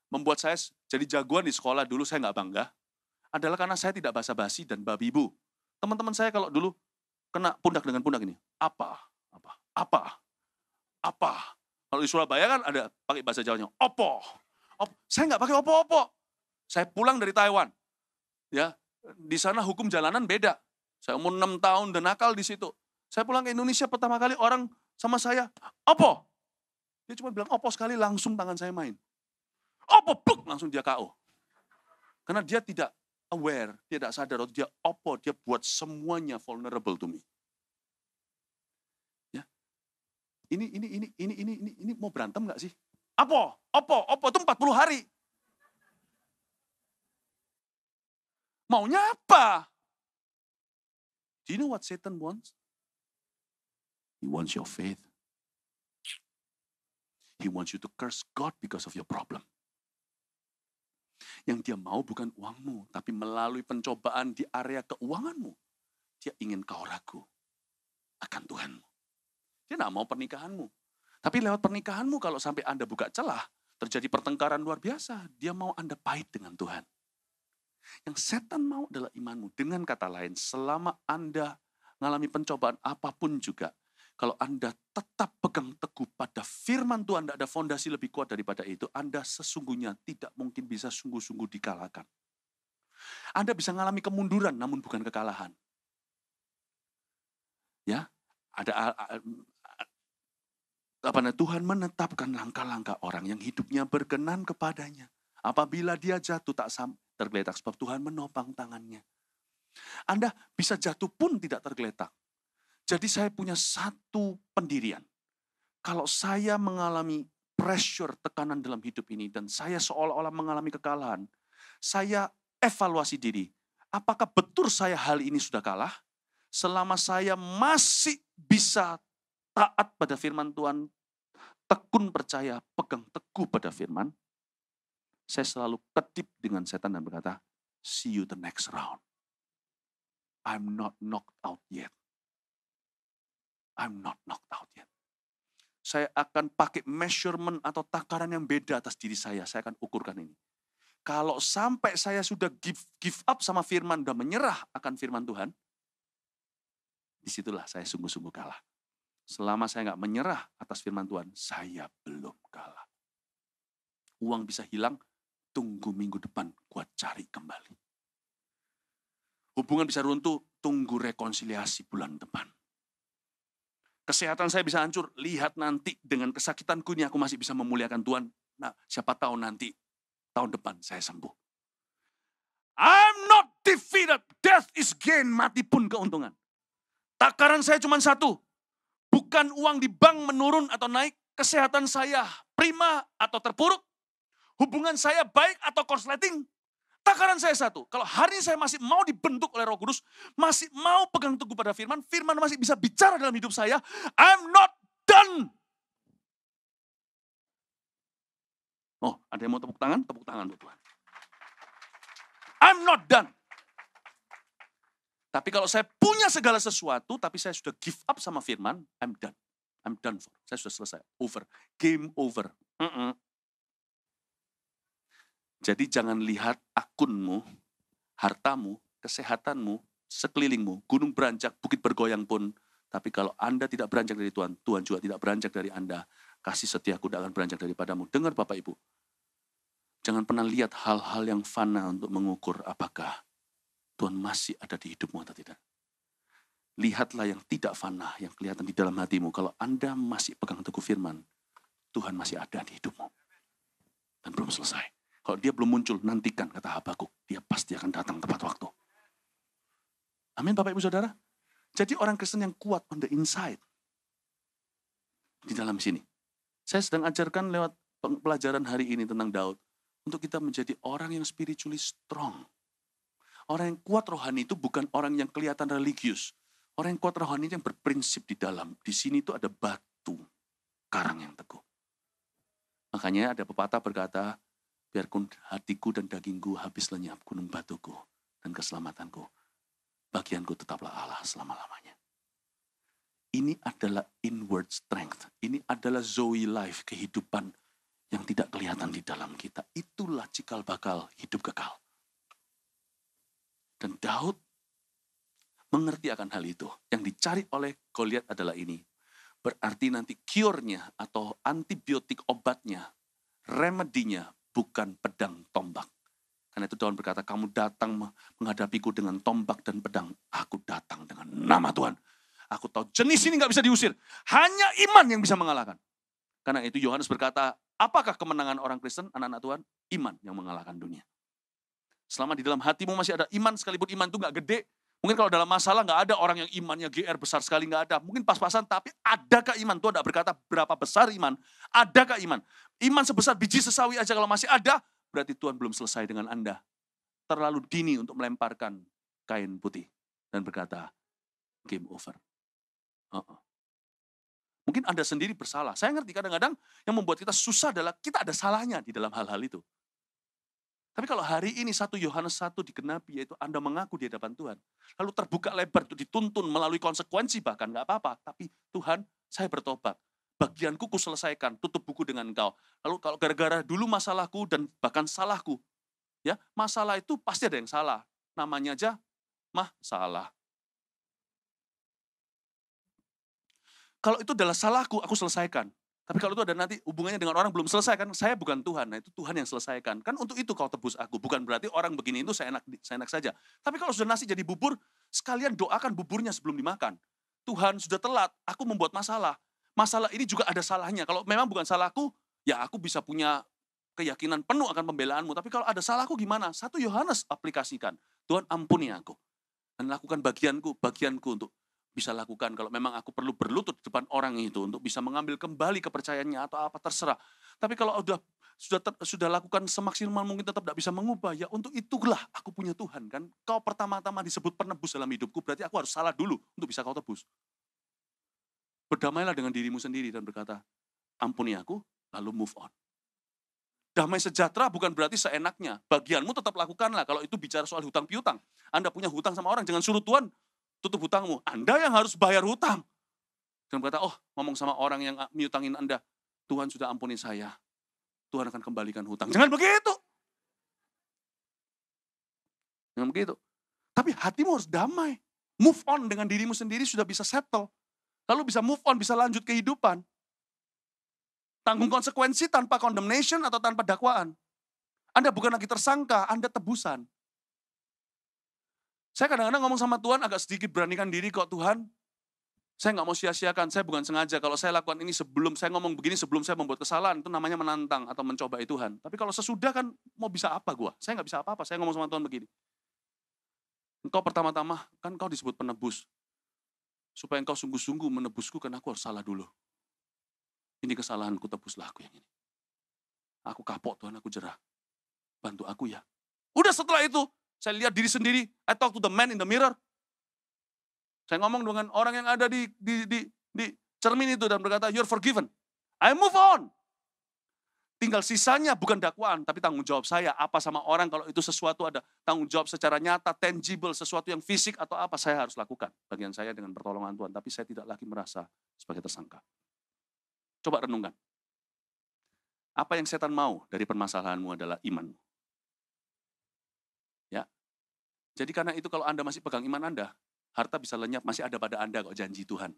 Membuat saya jadi jagoan di sekolah dulu, saya nggak bangga. Adalah karena saya tidak basa-basi dan babi ibu. Teman-teman saya kalau dulu kena pundak dengan pundak ini. Apa? Kalau di Surabaya kan ada pakai bahasa Jawanya, opo. Saya nggak pakai opo-opo. Saya pulang dari Taiwan. Ya, di sana hukum jalanan beda. Saya umur 6 tahun dan nakal di situ. Saya pulang ke Indonesia pertama kali orang sama saya, apa? Dia cuma bilang, apa sekali langsung tangan saya main. Apa? Bluk, langsung dia KO. Karena dia tidak aware, dia tidak sadar, dia apa, dia buat semuanya vulnerable to me. Ya. Ini mau berantem nggak sih? Apa? Itu 40 hari. Maunya apa? Do you know what Satan wants? He wants your faith. He wants you to curse God because of your problem. Yang dia mau bukan uangmu, tapi melalui pencobaan di area keuanganmu. Dia ingin kau ragu akan Tuhanmu. Dia tidak mau pernikahanmu. Tapi lewat pernikahanmu kalau sampai Anda buka celah, terjadi pertengkaran luar biasa. Dia mau Anda pahit dengan Tuhan. Yang setan mau adalah imanmu. Dengan kata lain, selama Anda mengalami pencobaan apapun juga, kalau Anda tetap pegang teguh pada firman Tuhan, tidak ada fondasi lebih kuat daripada itu, Anda sesungguhnya tidak mungkin bisa sungguh-sungguh dikalahkan. Anda bisa mengalami kemunduran, namun bukan kekalahan. Ya, Tuhan menetapkan langkah-langkah orang yang hidupnya berkenan kepadanya. Apabila dia jatuh tak tergeletak, sebab Tuhan menopang tangannya. Anda bisa jatuh pun tidak tergeletak. Jadi saya punya satu pendirian. Kalau saya mengalami pressure, tekanan dalam hidup ini, dan saya seolah-olah mengalami kekalahan, saya evaluasi diri. Apakah betul saya hal ini sudah kalah? Selama saya masih bisa taat pada firman Tuhan, tekun percaya, pegang teguh pada firman, saya selalu kedip dengan setan dan berkata, see you the next round. I'm not knocked out yet. I'm not knocked out yet. Saya akan pakai measurement atau takaran yang beda atas diri saya. Saya akan ukurkan ini. Kalau sampai saya sudah give up sama firman dan menyerah akan firman Tuhan, disitulah saya sungguh-sungguh kalah. Selama saya nggak menyerah atas firman Tuhan, saya belum kalah. Uang bisa hilang, tunggu minggu depan, gua cari kembali. Hubungan bisa runtuh, tunggu rekonsiliasi bulan depan. Kesehatan saya bisa hancur, lihat nanti dengan kesakitanku ini aku masih bisa memuliakan Tuhan. Nah, siapa tahu nanti tahun depan saya sembuh. I'm not defeated, death is gain, mati pun keuntungan. Takaran saya cuma satu, bukan uang di bank menurun atau naik, kesehatan saya prima atau terpuruk, hubungan saya baik atau korsleting. Takaran saya satu, kalau hari ini saya masih mau dibentuk oleh Roh Kudus, masih mau pegang teguh pada firman, firman masih bisa bicara dalam hidup saya, I'm not done. Oh, ada yang mau tepuk tangan? Tepuk tangan buat Tuhan. I'm not done. Tapi kalau saya punya segala sesuatu, tapi saya sudah give up sama firman, I'm done. I'm done for. Saya sudah selesai. Over. Game over. Jadi jangan lihat akunmu, hartamu, kesehatanmu, sekelilingmu, gunung beranjak, bukit bergoyang pun. Tapi kalau Anda tidak beranjak dari Tuhan, Tuhan juga tidak beranjak dari Anda. Kasih setiaku tidak akan beranjak daripadamu. Dengar Bapak Ibu. Jangan pernah lihat hal-hal yang fana untuk mengukur apakah Tuhan masih ada di hidupmu atau tidak. Lihatlah yang tidak fana, yang kelihatan di dalam hatimu. Kalau Anda masih pegang teguh firman, Tuhan masih ada di hidupmu. Dan belum selesai. Kalau dia belum muncul, nantikan, kata Habakuk. Dia pasti akan datang tepat waktu. Amin Bapak Ibu Saudara. Jadi orang Kristen yang kuat on the inside. Di dalam sini. Saya sedang ajarkan lewat pelajaran hari ini tentang Daud. Untuk kita menjadi orang yang spiritually strong. Orang yang kuat rohani itu bukan orang yang kelihatan religius. Orang yang kuat rohani yang berprinsip di dalam. Di sini itu ada batu karang yang teguh. Makanya ada pepatah berkata, biarpun hatiku dan dagingku habis lenyap, gunung batuku dan keselamatanku, bagianku tetaplah Allah selama-lamanya. Ini adalah inward strength. Ini adalah Zoe life, kehidupan yang tidak kelihatan di dalam kita. Itulah cikal bakal hidup kekal. Dan Daud mengerti akan hal itu. Yang dicari oleh Goliat adalah ini. Berarti nanti cure-nya atau antibiotik obatnya, remedinya bukan pedang tombak. Karena itu Daud berkata, kamu datang menghadapiku dengan tombak dan pedang. Aku datang dengan nama Tuhan. Aku tahu jenis ini nggak bisa diusir. Hanya iman yang bisa mengalahkan. Karena itu Yohanes berkata, apakah kemenangan orang Kristen, anak-anak Tuhan? Iman yang mengalahkan dunia. Selama di dalam hatimu masih ada iman, sekalipun iman itu nggak gede. Mungkin kalau dalam masalah nggak ada orang yang imannya GR besar sekali, nggak ada. Mungkin pas-pasan, tapi adakah iman? Tuhan tidak berkata berapa besar iman. Adakah iman? Iman sebesar biji sesawi aja kalau masih ada, berarti Tuhan belum selesai dengan Anda. Terlalu dini untuk melemparkan kain putih. Dan berkata, game over. Mungkin Anda sendiri bersalah. Saya ngerti kadang-kadang yang membuat kita susah adalah kita ada salahnya di dalam hal-hal itu. Tapi kalau hari ini 1 Yohanes 1 digenapi, yaitu Anda mengaku di hadapan Tuhan. Lalu terbuka lebar untuk dituntun melalui konsekuensi bahkan, nggak apa-apa. Tapi Tuhan, saya bertobat. Bagianku ku selesaikan, tutup buku dengan Engkau. Lalu kalau gara-gara dulu masalahku dan bahkan salahku, ya masalah itu pasti ada yang salah. Namanya aja salah. Kalau itu adalah salahku, aku selesaikan. Tapi kalau itu ada nanti hubungannya dengan orang belum selesai, kan saya bukan Tuhan. Nah itu Tuhan yang selesaikan. Kan untuk itu kau tebus aku. Bukan berarti orang begini itu saya enak saja. Tapi kalau sudah nasi jadi bubur, sekalian doakan buburnya sebelum dimakan. Tuhan sudah telat, aku membuat masalah. Masalah ini juga ada salahnya. Kalau memang bukan salahku, ya aku bisa punya keyakinan penuh akan pembelaanmu. Tapi kalau ada salahku gimana? 1 Yohanes aplikasikan. Tuhan ampuni aku. Dan lakukan bagianku untuk bisa lakukan kalau memang aku perlu berlutut di depan orang itu untuk bisa mengambil kembali kepercayaannya atau apa terserah. Tapi kalau sudah lakukan semaksimal mungkin tetap tidak bisa mengubah, ya untuk itulah aku punya Tuhan kan. Kau pertama-tama disebut penebus dalam hidupku, berarti aku harus salah dulu untuk bisa kau tebus. Berdamailah dengan dirimu sendiri dan berkata, ampuni aku, lalu move on. Damai sejahtera bukan berarti seenaknya. Bagianmu tetap lakukanlah. Kalau itu bicara soal hutang piutang. Anda punya hutang sama orang, jangan suruh Tuhan tutup hutangmu. Anda yang harus bayar hutang. Dan berkata, ngomong sama orang yang miutangin Anda, Tuhan sudah ampuni saya. Tuhan akan kembalikan hutang. Jangan begitu. Jangan begitu. Tapi hatimu harus damai. Move on dengan dirimu sendiri sudah bisa settle. Lalu bisa move on, bisa lanjut kehidupan. Tanggung konsekuensi tanpa condemnation atau tanpa dakwaan. Anda bukan lagi tersangka, Anda tebusan. Saya kadang-kadang ngomong sama Tuhan agak sedikit beranikan diri kok Tuhan. Saya nggak mau sia-siakan, saya bukan sengaja. Kalau saya lakukan ini sebelum saya ngomong begini, sebelum saya membuat kesalahan, itu namanya menantang atau mencobai Tuhan. Tapi kalau sesudah kan mau bisa apa gua? Saya nggak bisa apa-apa, saya ngomong sama Tuhan begini. Engkau pertama-tama, kan kau disebut penebus. Supaya engkau sungguh-sungguh menebusku, kan aku harus salah dulu. Ini kesalahanku, tebuslah aku yang ini. Aku kapok Tuhan, aku jerah. Bantu aku ya. Udah setelah itu, saya lihat diri sendiri, I talk to the man in the mirror. Saya ngomong dengan orang yang ada di cermin itu dan berkata, you're forgiven. I move on. Tinggal sisanya bukan dakwaan, tapi tanggung jawab saya. Apa sama orang kalau itu sesuatu ada tanggung jawab secara nyata, tangible, sesuatu yang fisik atau apa, saya harus lakukan. Bagian saya dengan pertolongan Tuhan, tapi saya tidak lagi merasa sebagai tersangka. Coba renungkan. Apa yang setan mau dari permasalahanmu adalah imanmu. Ya. Jadi karena itu kalau Anda masih pegang iman Anda, harta bisa lenyap, masih ada pada Anda kok janji Tuhan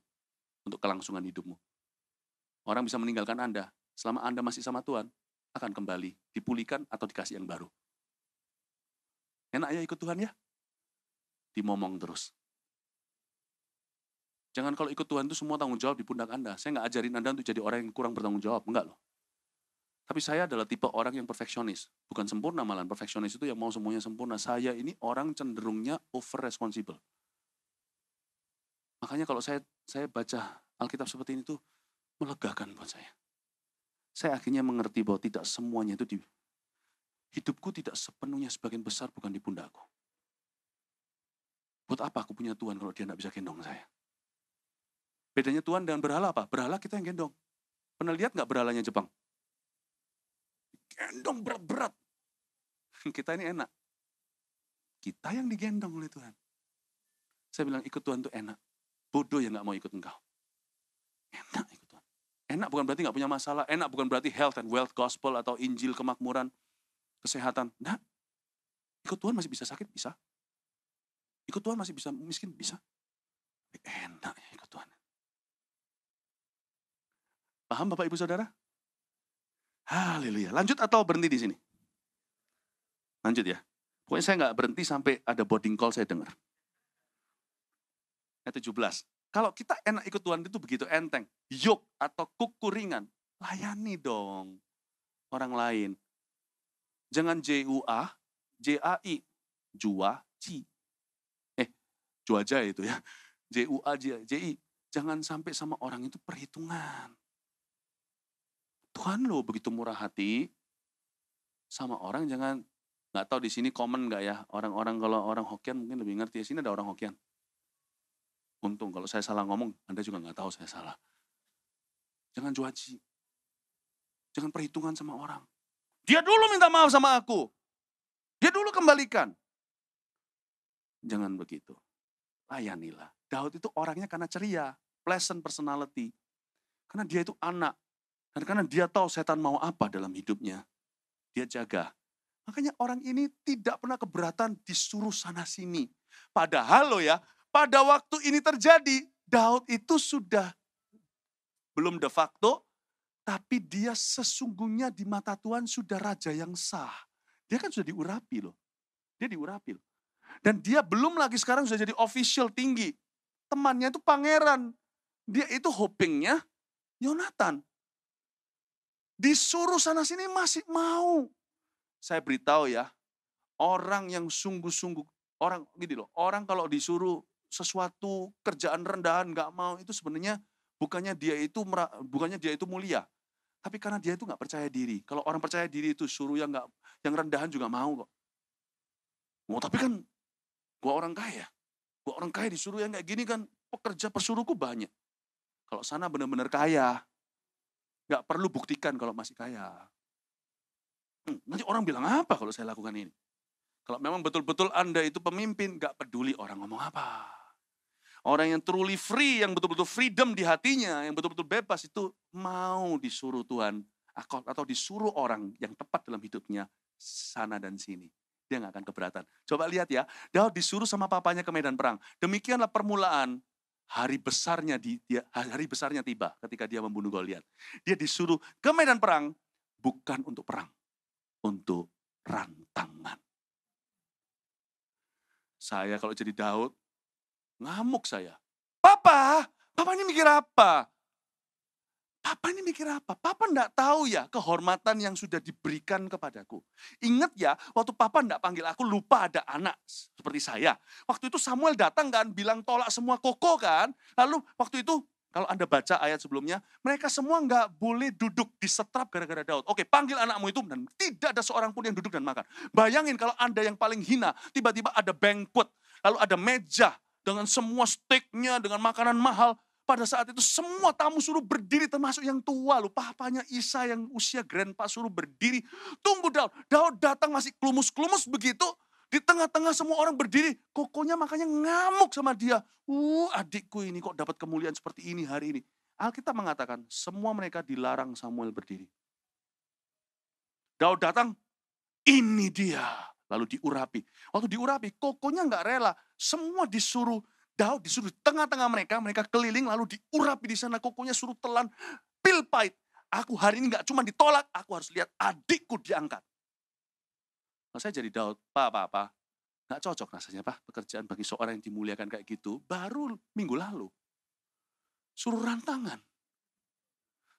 untuk kelangsungan hidupmu. Orang bisa meninggalkan Anda, selama Anda masih sama Tuhan, akan kembali, dipulihkan atau dikasih yang baru. Enak ya ikut Tuhan ya? Dimomong terus. Jangan kalau ikut Tuhan itu semua tanggung jawab di pundak Anda. Saya nggak ajarin Anda untuk jadi orang yang kurang bertanggung jawab, enggak loh. Tapi saya adalah tipe orang yang perfeksionis. Bukan sempurna malahan, perfeksionis itu yang mau semuanya sempurna. Saya ini orang cenderungnya over responsible. Makanya kalau saya baca Alkitab seperti ini tuh melegakan buat saya. Saya akhirnya mengerti bahwa tidak semuanya itu hidupku tidak sepenuhnya sebagian besar bukan di pundakku. Buat apa aku punya Tuhan kalau dia tidak bisa gendong saya? Bedanya Tuhan dengan berhala apa? Berhala kita yang gendong. Pernah lihat nggak berhalanya Jepang? Gendong berat-berat. Kita ini enak. Kita yang digendong oleh Tuhan. Saya bilang ikut Tuhan itu enak. Bodoh yang nggak mau ikut engkau. Enak ikut Tuhan. Enak bukan berarti nggak punya masalah. Enak bukan berarti health and wealth gospel atau Injil kemakmuran, kesehatan. Nah, ikut Tuhan masih bisa sakit, bisa. Ikut Tuhan masih bisa miskin, bisa. Enak ya ikut Tuhan. Paham Bapak Ibu Saudara? Haleluya. Lanjut atau berhenti di sini? Lanjut ya. Pokoknya saya nggak berhenti sampai ada boarding call saya dengar. Ayat 17. Kalau kita enak ikut Tuhan itu begitu enteng. Yoke atau kuku ringan. Layani dong orang lain. Jangan JUA, JAI. Juaji. Juaja itu ya. JUA, JI. Jangan sampai sama orang itu perhitungan. Tuhan lo begitu murah hati. Sama orang jangan, nggak tahu di sini common nggak ya. Orang-orang kalau orang Hokkien mungkin lebih ngerti. Di sini ada orang Hokkien. Untung kalau saya salah ngomong, Anda juga nggak tahu saya salah. Jangan juaji. Jangan perhitungan sama orang. Dia dulu minta maaf sama aku. Dia dulu kembalikan. Jangan begitu. Layanilah. Daud itu orangnya karena ceria. Pleasant personality. Karena dia itu anak. Dan karena dia tahu setan mau apa dalam hidupnya. Dia jaga. Makanya orang ini tidak pernah keberatan disuruh sana sini. Padahal loh ya, pada waktu ini terjadi, Daud itu sudah belum de facto, tapi dia sesungguhnya di mata Tuhan sudah raja yang sah. Dia kan sudah diurapi loh. Dia diurapi loh. Dan dia belum lagi sekarang sudah jadi official tinggi. Temannya itu pangeran. Dia itu hopingnya Yonatan. Disuruh sana sini masih mau. Saya beritahu ya, orang yang sungguh-sungguh, orang kalau disuruh sesuatu kerjaan rendahan nggak mau, itu sebenarnya bukannya dia itu mulia, tapi karena dia itu nggak percaya diri. Kalau orang percaya diri itu suruh yang rendahan juga mau kok. Oh, tapi kan gua orang kaya disuruh yang kayak gini kan, pekerja pesuruhku banyak. Kalau sana benar-benar kaya, nggak perlu buktikan kalau masih kaya. Nanti orang bilang apa kalau saya lakukan ini? Kalau memang betul-betul Anda itu pemimpin, nggak peduli orang ngomong apa. Orang yang truly free, yang betul-betul freedom di hatinya, yang betul-betul bebas itu mau disuruh Tuhan atau disuruh orang yang tepat dalam hidupnya sana dan sini. Dia nggak akan keberatan. Coba lihat ya, Daud disuruh sama papanya ke medan perang. Demikianlah permulaan hari besarnya tiba ketika dia membunuh Goliat. Dia disuruh ke medan perang bukan untuk perang, untuk rantangan. Saya kalau jadi Daud, ngamuk saya. Papa ini mikir apa? Papa enggak tahu ya kehormatan yang sudah diberikan kepadaku. Ingat ya, waktu Papa enggak panggil aku, lupa ada anak seperti saya. Waktu itu Samuel datang kan, bilang tolak semua koko kan. Lalu waktu itu, kalau Anda baca ayat sebelumnya, mereka semua enggak boleh duduk di setrap gara-gara Daud. Oke, panggil anakmu itu, dan tidak ada seorang pun yang duduk dan makan. Bayangin kalau Anda yang paling hina, tiba-tiba ada banquet, lalu ada meja dengan semua steaknya, dengan makanan mahal. Pada saat itu semua tamu suruh berdiri, termasuk yang tua loh. Papanya Isa yang usia grandpa suruh berdiri. Tunggu Daud. Daud datang masih kelumus-kelumus begitu. Di tengah-tengah semua orang berdiri. Kokonya makanya ngamuk sama dia. Adikku ini kok dapat kemuliaan seperti ini hari ini. Alkitab mengatakan semua mereka dilarang Samuel berdiri. Daud datang, ini dia. Lalu diurapi. Waktu diurapi, kokonya nggak rela. Semua disuruh. Daud disuruh di tengah-tengah mereka keliling lalu diurapi di sana, kokonya suruh telan pil pahit. Aku hari ini nggak cuma ditolak, aku harus lihat adikku diangkat. Kalau saya jadi Daud, Pak, nggak cocok rasanya Pak pekerjaan bagi seorang yang dimuliakan kayak gitu. Baru minggu lalu suruh rantangan,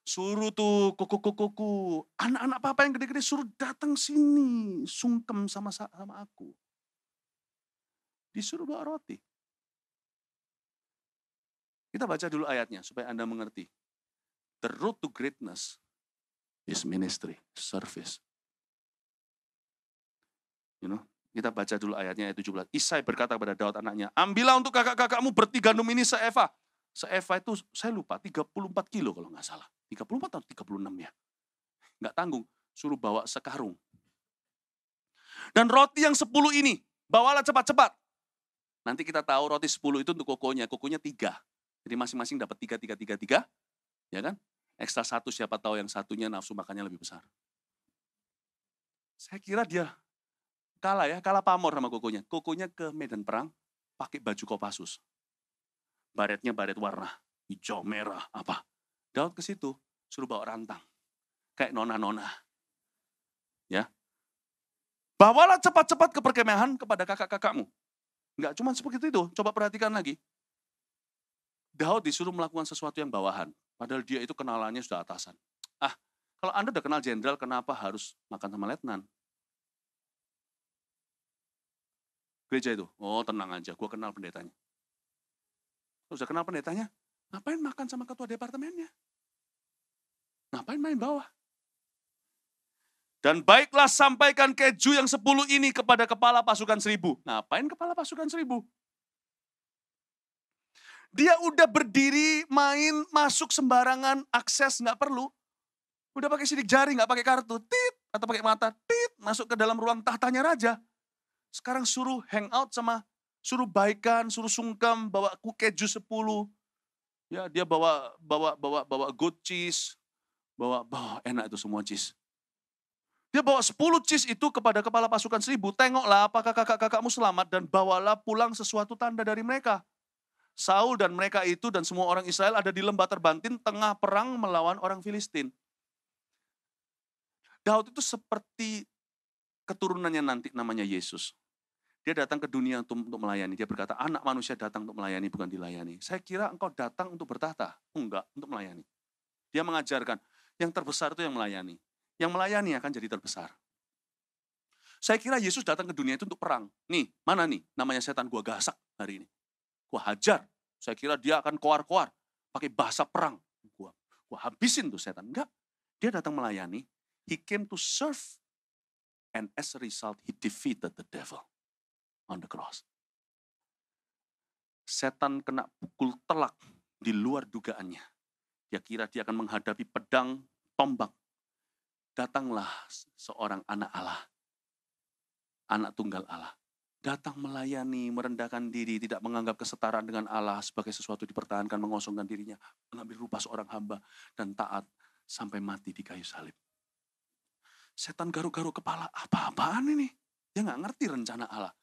suruh tuh koko, anak-anak Papa yang gede-gede suruh datang sini, sungkem sama aku. Disuruh bawa roti. Kita baca dulu ayatnya supaya Anda mengerti. The road to greatness is ministry, service. Kita baca dulu ayatnya ayat 17. Isai berkata kepada Daud anaknya, ambillah untuk kakak-kakakmu berarti gandum ini seeva. Seeva itu saya lupa 34 kilo kalau nggak salah. 34 atau 36 ya. Nggak tanggung, suruh bawa sekarung. Dan roti yang 10 ini, bawalah cepat-cepat. Nanti kita tahu roti 10 itu untuk kokonya 3. Jadi masing-masing dapat 3, ya kan? Ekstra 1 siapa tahu yang satunya nafsu makannya lebih besar. Saya kira dia kalah pamor sama kokonya. Kokonya ke medan perang pakai baju Kopassus. Baretnya baret warna hijau, merah, apa. Daud ke situ suruh bawa rantang. Kayak nona-nona. Ya. Bawalah cepat-cepat ke perkemahan kepada kakak-kakakmu. Enggak cuma seperti itu, coba perhatikan lagi. Daud disuruh melakukan sesuatu yang bawahan. Padahal dia itu kenalannya sudah atasan. Kalau Anda udah kenal jenderal, kenapa harus makan sama letnan? Gereja itu, oh tenang aja, gue kenal pendetanya. Sudah kenal pendetanya, ngapain makan sama ketua departemennya? Ngapain main bawah? Dan baiklah sampaikan keju yang 10 ini kepada kepala pasukan 1000. Ngapain kepala pasukan 1000? Dia udah berdiri, main, masuk sembarangan, akses nggak perlu. Udah pakai sidik jari, nggak pakai kartu, tit, atau pakai mata, tit, masuk ke dalam ruang tahtanya raja. Sekarang suruh hangout suruh baikan, suruh sungkem, bawa keju 10. Ya, dia bawa goat cheese, bawa enak itu semua cheese. Dia bawa 10 cheese itu kepada kepala pasukan 1000. Tengoklah apakah kakak-kakakmu selamat dan bawalah pulang sesuatu tanda dari mereka. Saul dan mereka itu dan semua orang Israel ada di lembah terbantin tengah perang melawan orang Filistin. Daud itu seperti keturunannya nanti namanya Yesus. Dia datang ke dunia untuk melayani. Dia berkata, anak manusia datang untuk melayani, bukan dilayani. Saya kira engkau datang untuk bertahta. Enggak, untuk melayani. Dia mengajarkan, yang terbesar itu yang melayani. Yang melayani akan jadi terbesar. Saya kira Yesus datang ke dunia itu untuk perang. Nih, mana nih namanya setan gua gasak hari ini. Gua hajar. Saya kira dia akan koar-koar. Pakai bahasa perang. Gua habisin tuh setan. Enggak. Dia datang melayani. He came to serve. And as a result, he defeated the devil on the cross. Setan kena pukul telak di luar dugaannya. Dia kira dia akan menghadapi pedang, tombak. Datanglah seorang anak Allah. Anak tunggal Allah. Datang melayani, merendahkan diri, tidak menganggap kesetaraan dengan Allah sebagai sesuatu dipertahankan, mengosongkan dirinya, mengambil rupa seorang hamba, dan taat sampai mati di kayu salib. Setan garuk-garuk kepala, apa-apaan ini? Dia nggak ngerti rencana Allah.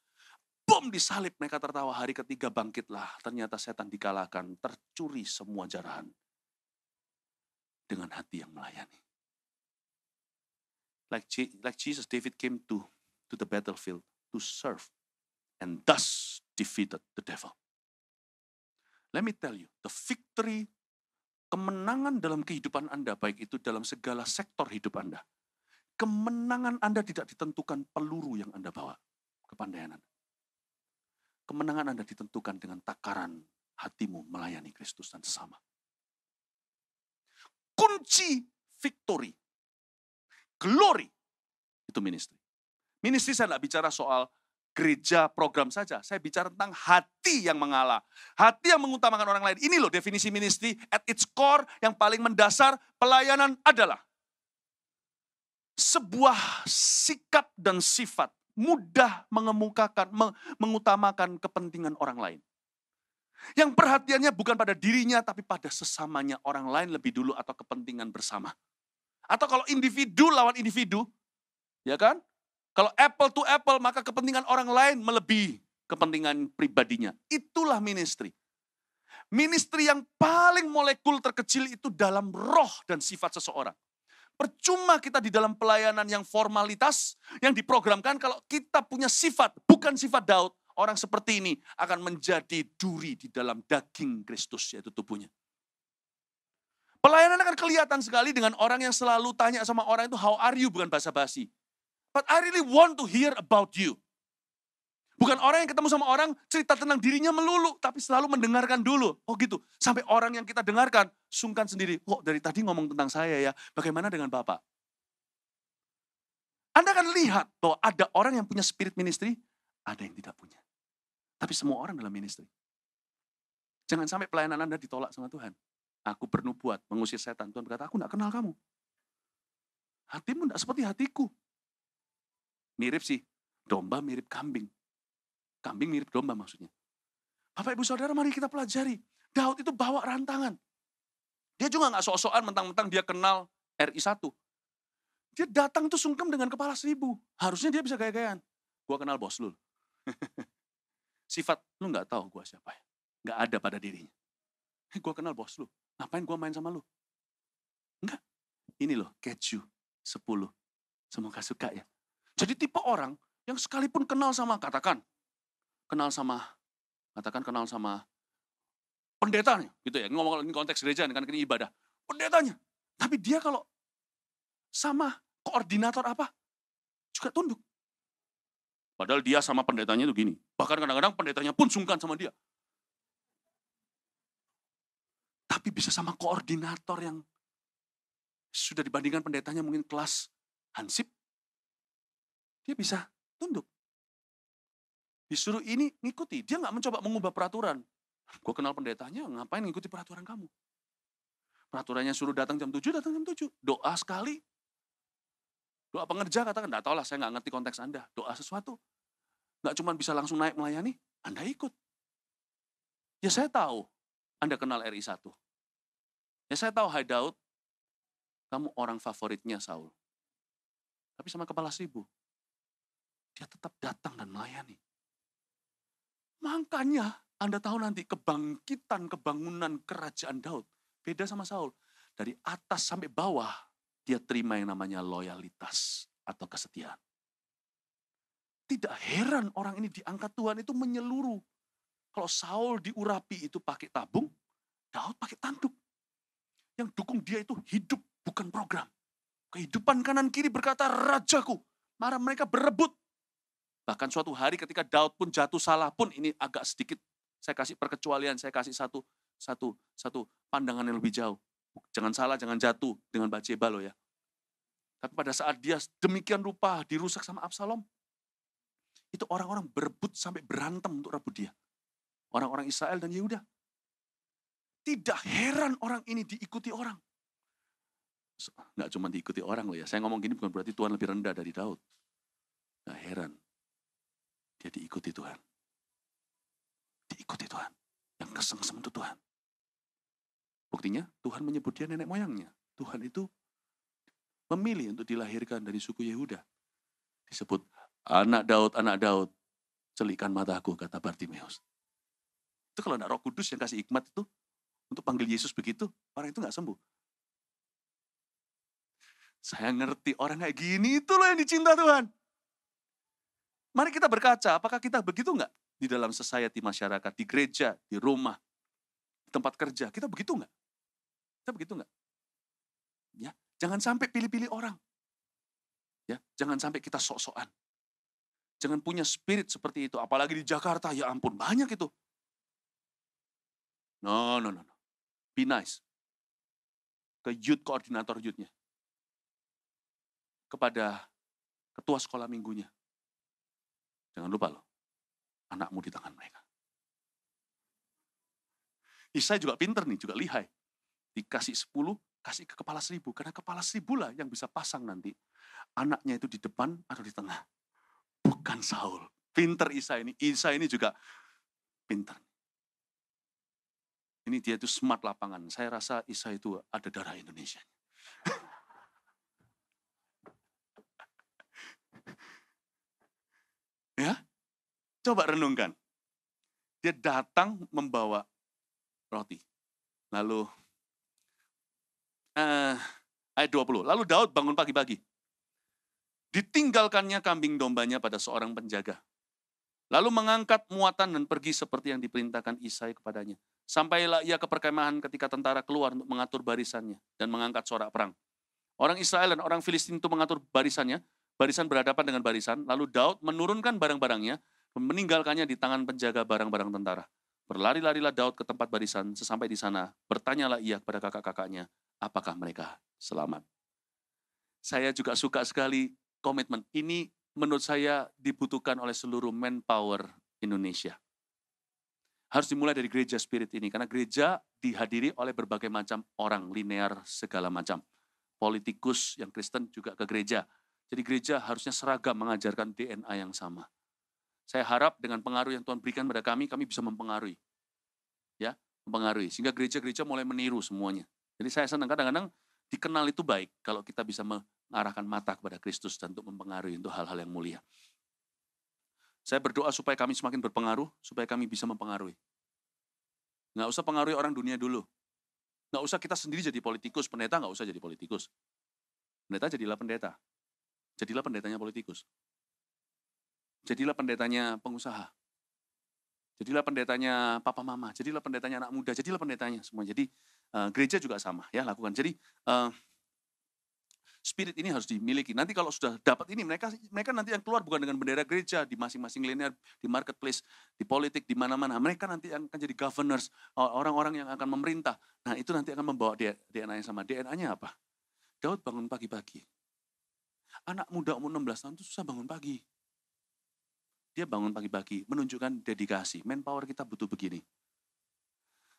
Bom disalib, mereka tertawa, hari ketiga bangkitlah. Ternyata setan dikalahkan, tercuri semua jarahan. Dengan hati yang melayani. Like Jesus, David came to the battlefield to serve. And thus defeated the devil. Let me tell you, the victory, kemenangan dalam kehidupan Anda, baik itu dalam segala sektor hidup Anda. Kemenangan Anda tidak ditentukan peluru yang Anda bawa, kepandaian Anda. Kemenangan Anda ditentukan dengan takaran hatimu melayani Kristus dan sesama. Kunci victory, glory, itu ministry. Ministry saya tidak bicara soal gereja program saja. Saya bicara tentang hati yang mengalah. Hati yang mengutamakan orang lain. Ini loh definisi ministry. At its core yang paling mendasar pelayanan adalah sebuah sikap dan sifat mudah mengemukakan, mengutamakan kepentingan orang lain. Yang perhatiannya bukan pada dirinya tapi pada sesamanya, orang lain lebih dulu atau kepentingan bersama. Atau kalau individu lawan individu, ya kan? Kalau apple to apple, maka kepentingan orang lain melebihi kepentingan pribadinya. Itulah ministry. Ministry yang paling molekul terkecil itu dalam roh dan sifat seseorang. Percuma kita di dalam pelayanan yang formalitas, yang diprogramkan kalau kita punya sifat, bukan sifat Daud. Orang seperti ini akan menjadi duri di dalam daging Kristus, yaitu tubuhnya. Pelayanan akan kelihatan sekali dengan orang yang selalu tanya sama orang itu, how are you, bukan basa-basi. But I really want to hear about you. Bukan orang yang ketemu sama orang cerita tentang dirinya melulu, tapi selalu mendengarkan dulu. Oh gitu, sampai orang yang kita dengarkan sungkan sendiri. Oh dari tadi ngomong tentang saya ya, bagaimana dengan Bapak? Anda akan lihat bahwa ada orang yang punya spirit ministry, ada yang tidak punya. Tapi semua orang dalam ministry. Jangan sampai pelayanan Anda ditolak sama Tuhan. Aku bernubuat, mengusir setan. Tuhan berkata, aku tidak kenal kamu. Hatimu tidak seperti hatiku. Mirip sih, domba mirip kambing. Kambing mirip domba maksudnya. Bapak ibu saudara mari kita pelajari. Daud itu bawa rantangan. Dia juga gak sok-sokan mentang-mentang dia kenal RI1. Dia datang tuh sungkem dengan kepala 1000. Harusnya dia bisa gaya-gayaan. Gua kenal bos lu. Sifat, lu gak tahu gua siapa ya. Gak ada pada dirinya. Gua kenal bos lu. Ngapain gua main sama lu? Enggak. Ini loh, keju 10. Semoga suka ya. Jadi tipe orang yang sekalipun kenal sama pendetanya, gitu ya. Ngomong ini konteks gereja, kan ini ibadah. Pendetanya. Tapi dia kalau sama koordinator apa, juga tunduk. Padahal dia sama pendetanya itu gini. Bahkan kadang-kadang pendetanya pun sungkan sama dia. Tapi bisa sama koordinator yang sudah dibandingkan pendetanya mungkin kelas hansip, dia bisa tunduk. Disuruh ini ngikuti, dia nggak mencoba mengubah peraturan. Gue kenal pendetanya, ngapain ngikuti peraturan kamu? Peraturannya suruh datang jam 7, datang jam 7. Doa sekali. Doa pengerja katakan, nggak tahu lah, saya nggak ngerti konteks Anda. Doa sesuatu. Nggak cuma bisa langsung naik melayani, Anda ikut. Ya saya tahu, Anda kenal RI1. Ya saya tahu, hai Daud, kamu orang favoritnya Saul. Tapi sama kepala 1000, dia tetap datang dan melayani. Makanya Anda tahu nanti kebangkitan, kebangunan kerajaan Daud. Beda sama Saul. Dari atas sampai bawah, dia terima yang namanya loyalitas atau kesetiaan. Tidak heran orang ini diangkat Tuhan itu menyeluruh. Kalau Saul diurapi itu pakai tabung, Daud pakai tanduk. Yang dukung dia itu hidup, bukan program. Kehidupan kanan kiri berkata, rajaku. Mara mereka berebut. Bahkan suatu hari ketika Daud pun jatuh salah pun, ini agak sedikit, saya kasih perkecualian, saya kasih satu pandangan yang lebih jauh. Jangan salah, jangan jatuh dengan Batseba loh ya. Tapi pada saat dia demikian rupa dirusak sama Absalom, itu orang-orang berebut sampai berantem untuk rebut dia. Orang-orang Israel dan Yehuda. Tidak heran orang ini diikuti orang. Nggak cuma diikuti orang loh ya. Saya ngomong gini bukan berarti Tuhan lebih rendah dari Daud. Nggak heran. Dia diikuti Tuhan. Diikuti Tuhan. Yang kesengsem itu Tuhan. Buktinya Tuhan menyebut dia nenek moyangnya. Tuhan itu memilih untuk dilahirkan dari suku Yehuda. Disebut anak Daud, celikan mataku, kata Bartimeus. Itu kalau ada Roh Kudus yang kasih hikmat itu, untuk panggil Yesus begitu, orang itu nggak sembuh. Saya ngerti orang kayak gini, itu loh yang dicinta Tuhan. Mari kita berkaca, apakah kita begitu nggak? Di dalam society masyarakat, di gereja, di rumah, di tempat kerja, kita begitu nggak? Kita begitu nggak? Ya, jangan sampai pilih-pilih orang. Ya, jangan sampai kita sok-sokan. Jangan punya spirit seperti itu, apalagi di Jakarta, ya ampun, banyak itu. No. Be nice. Ke youth koordinator youth-nya. Kepada ketua sekolah minggunya. Jangan lupa loh, anakmu di tangan mereka. Isai juga pinter nih, juga lihai. Dikasih 10, kasih ke kepala 1000. Karena kepala 1000 lah yang bisa pasang nanti. Anaknya itu di depan atau di tengah. Bukan Saul. Pinter Isai ini. Isai ini juga pinter. Ini dia itu smart lapangan. Saya rasa Isai itu ada darah Indonesia. Ya, coba renungkan. Dia datang membawa roti. Lalu, ayat 20. Lalu Daud bangun pagi-pagi. Ditinggalkannya kambing dombanya pada seorang penjaga. Lalu mengangkat muatan dan pergi seperti yang diperintahkan Isai kepadanya. Sampailah ia ke perkemahan ketika tentara keluar untuk mengatur barisannya dan mengangkat sorak perang. Orang Israel dan orang Filistin itu mengatur barisannya, barisan berhadapan dengan barisan, lalu Daud menurunkan barang-barangnya, meninggalkannya di tangan penjaga barang-barang tentara. Berlari-larilah Daud ke tempat barisan, sesampai di sana, bertanyalah ia kepada kakak-kakaknya, apakah mereka selamat. Saya juga suka sekali komitmen. Ini menurut saya dibutuhkan oleh seluruh manpower Indonesia. Harus dimulai dari gereja spirit ini, karena gereja dihadiri oleh berbagai macam orang, linear segala macam. Politikus yang Kristen juga ke gereja. Jadi gereja harusnya seragam mengajarkan DNA yang sama. Saya harap dengan pengaruh yang Tuhan berikan pada kami bisa mempengaruhi. Ya, mempengaruhi. Sehingga gereja-gereja mulai meniru semuanya. Jadi saya senang kadang-kadang dikenal itu baik kalau kita bisa mengarahkan mata kepada Kristus dan untuk mempengaruhi untuk hal-hal yang mulia. Saya berdoa supaya kami semakin berpengaruh, supaya kami bisa mempengaruhi. Nggak usah pengaruhi orang dunia dulu. Nggak usah kita sendiri jadi politikus, pendeta nggak usah jadi politikus. Pendeta jadilah pendeta. Jadilah pendetanya politikus. Jadilah pendetanya pengusaha. Jadilah pendetanya papa mama, jadilah pendetanya anak muda, jadilah pendetanya semua. Jadi gereja juga sama ya lakukan. Jadi spirit ini harus dimiliki. Nanti kalau sudah dapat ini, mereka nanti yang keluar bukan dengan bendera gereja di masing-masing linear, di marketplace, di politik, di mana-mana. Mereka nanti akan jadi governors, orang-orang yang akan memerintah. Nah itu nanti akan membawa DNA yang sama. DNA-nya apa? Daud bangun pagi-pagi. Anak muda umur 16 tahun itu susah bangun pagi. Dia bangun pagi-pagi, menunjukkan dedikasi. Manpower kita butuh begini.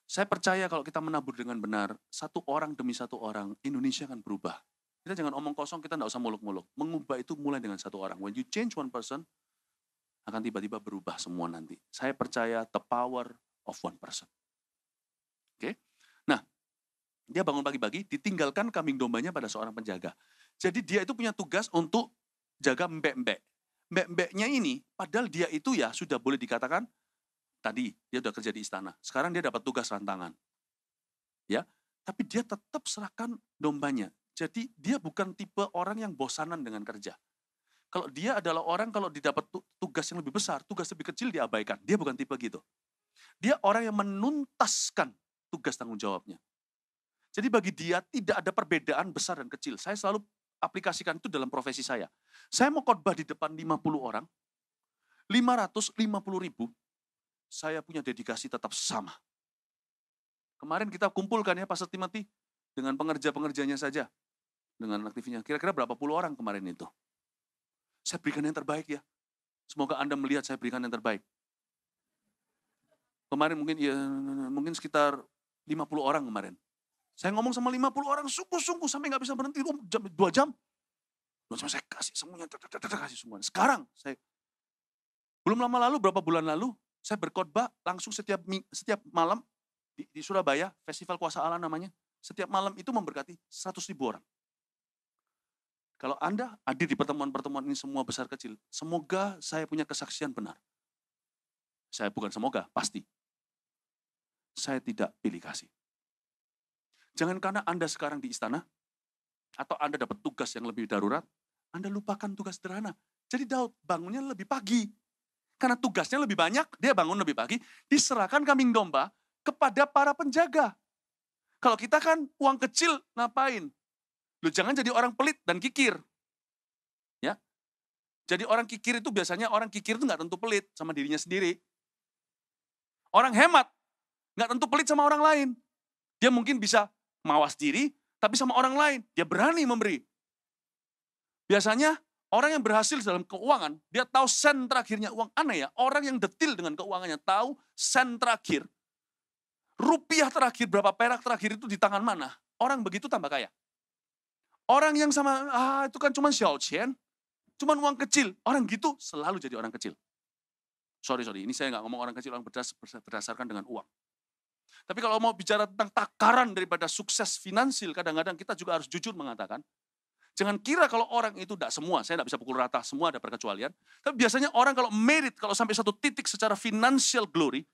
Saya percaya kalau kita menabur dengan benar, satu orang demi satu orang, Indonesia akan berubah. Kita jangan omong kosong, kita tidak usah muluk-muluk. Mengubah itu mulai dengan satu orang. When you change one person, akan tiba-tiba berubah semua nanti. Saya percaya the power of one person. Oke? Nah, dia bangun pagi-pagi, ditinggalkan kambing dombanya pada seorang penjaga. Jadi dia itu punya tugas untuk jaga mbek-mbek. Mbek-mbeknya ini, padahal dia itu ya sudah boleh dikatakan, tadi dia sudah kerja di istana. Sekarang dia dapat tugas rantangan. Ya, tapi dia tetap serahkan dombanya. Jadi dia bukan tipe orang yang bosanan dengan kerja. Kalau dia adalah orang kalau didapat tugas yang lebih besar, tugas lebih kecil diabaikan. Dia bukan tipe gitu. Dia orang yang menuntaskan tugas tanggung jawabnya. Jadi bagi dia tidak ada perbedaan besar dan kecil. Saya selalu aplikasikan itu dalam profesi saya. Saya mau khotbah di depan 50 orang, 550.000, saya punya dedikasi tetap sama. Kemarin kita kumpulkan ya Pastor Timothy, dengan pengerja-pengerjanya saja, dengan aktifnya. Kira-kira berapa puluh orang kemarin itu. Saya berikan yang terbaik ya. Semoga Anda melihat saya berikan yang terbaik. Kemarin mungkin sekitar 50 orang kemarin. Saya ngomong sama 50 orang, sungguh-sungguh sampai nggak bisa berhenti, 2 jam. Saya kasih semuanya, kasih semuanya. Sekarang, belum lama lalu, berapa bulan lalu, saya berkhotbah langsung setiap malam di Surabaya, Festival Kuasa Allah namanya. Setiap malam itu memberkati 100.000 orang. Kalau Anda hadir di pertemuan-pertemuan ini semua besar kecil, semoga saya punya kesaksian benar. Saya bukan semoga, pasti. Saya tidak pilih kasih. Jangan karena Anda sekarang di istana, atau Anda dapat tugas yang lebih darurat, Anda lupakan tugas sederhana. Jadi Daud bangunnya lebih pagi. Karena tugasnya lebih banyak, dia bangun lebih pagi, diserahkan kambing domba kepada para penjaga. Kalau kita kan uang kecil ngapain? Loh, jangan jadi orang pelit dan kikir. Ya. Jadi orang kikir itu biasanya orang kikir itu nggak tentu pelit sama dirinya sendiri. Orang hemat nggak tentu pelit sama orang lain. Dia mungkin bisa mawas diri, tapi sama orang lain, dia berani memberi. Biasanya, orang yang berhasil dalam keuangan, dia tahu sen terakhirnya uang. Aneh ya, orang yang detil dengan keuangannya, tahu sen terakhir, rupiah terakhir, berapa perak terakhir itu di tangan mana. Orang begitu tambah kaya. Orang yang sama, itu kan cuma xiaoqian, cuma uang kecil. Orang gitu selalu jadi orang kecil. Sorry, ini saya nggak ngomong orang kecil, orang berdasarkan dengan uang. Tapi kalau mau bicara tentang takaran daripada sukses finansial, kadang-kadang kita juga harus jujur mengatakan, jangan kira kalau orang itu tidak semua, saya tidak bisa pukul rata, semua ada perkecualian. Tapi biasanya orang kalau merit, kalau sampai satu titik secara financial glory,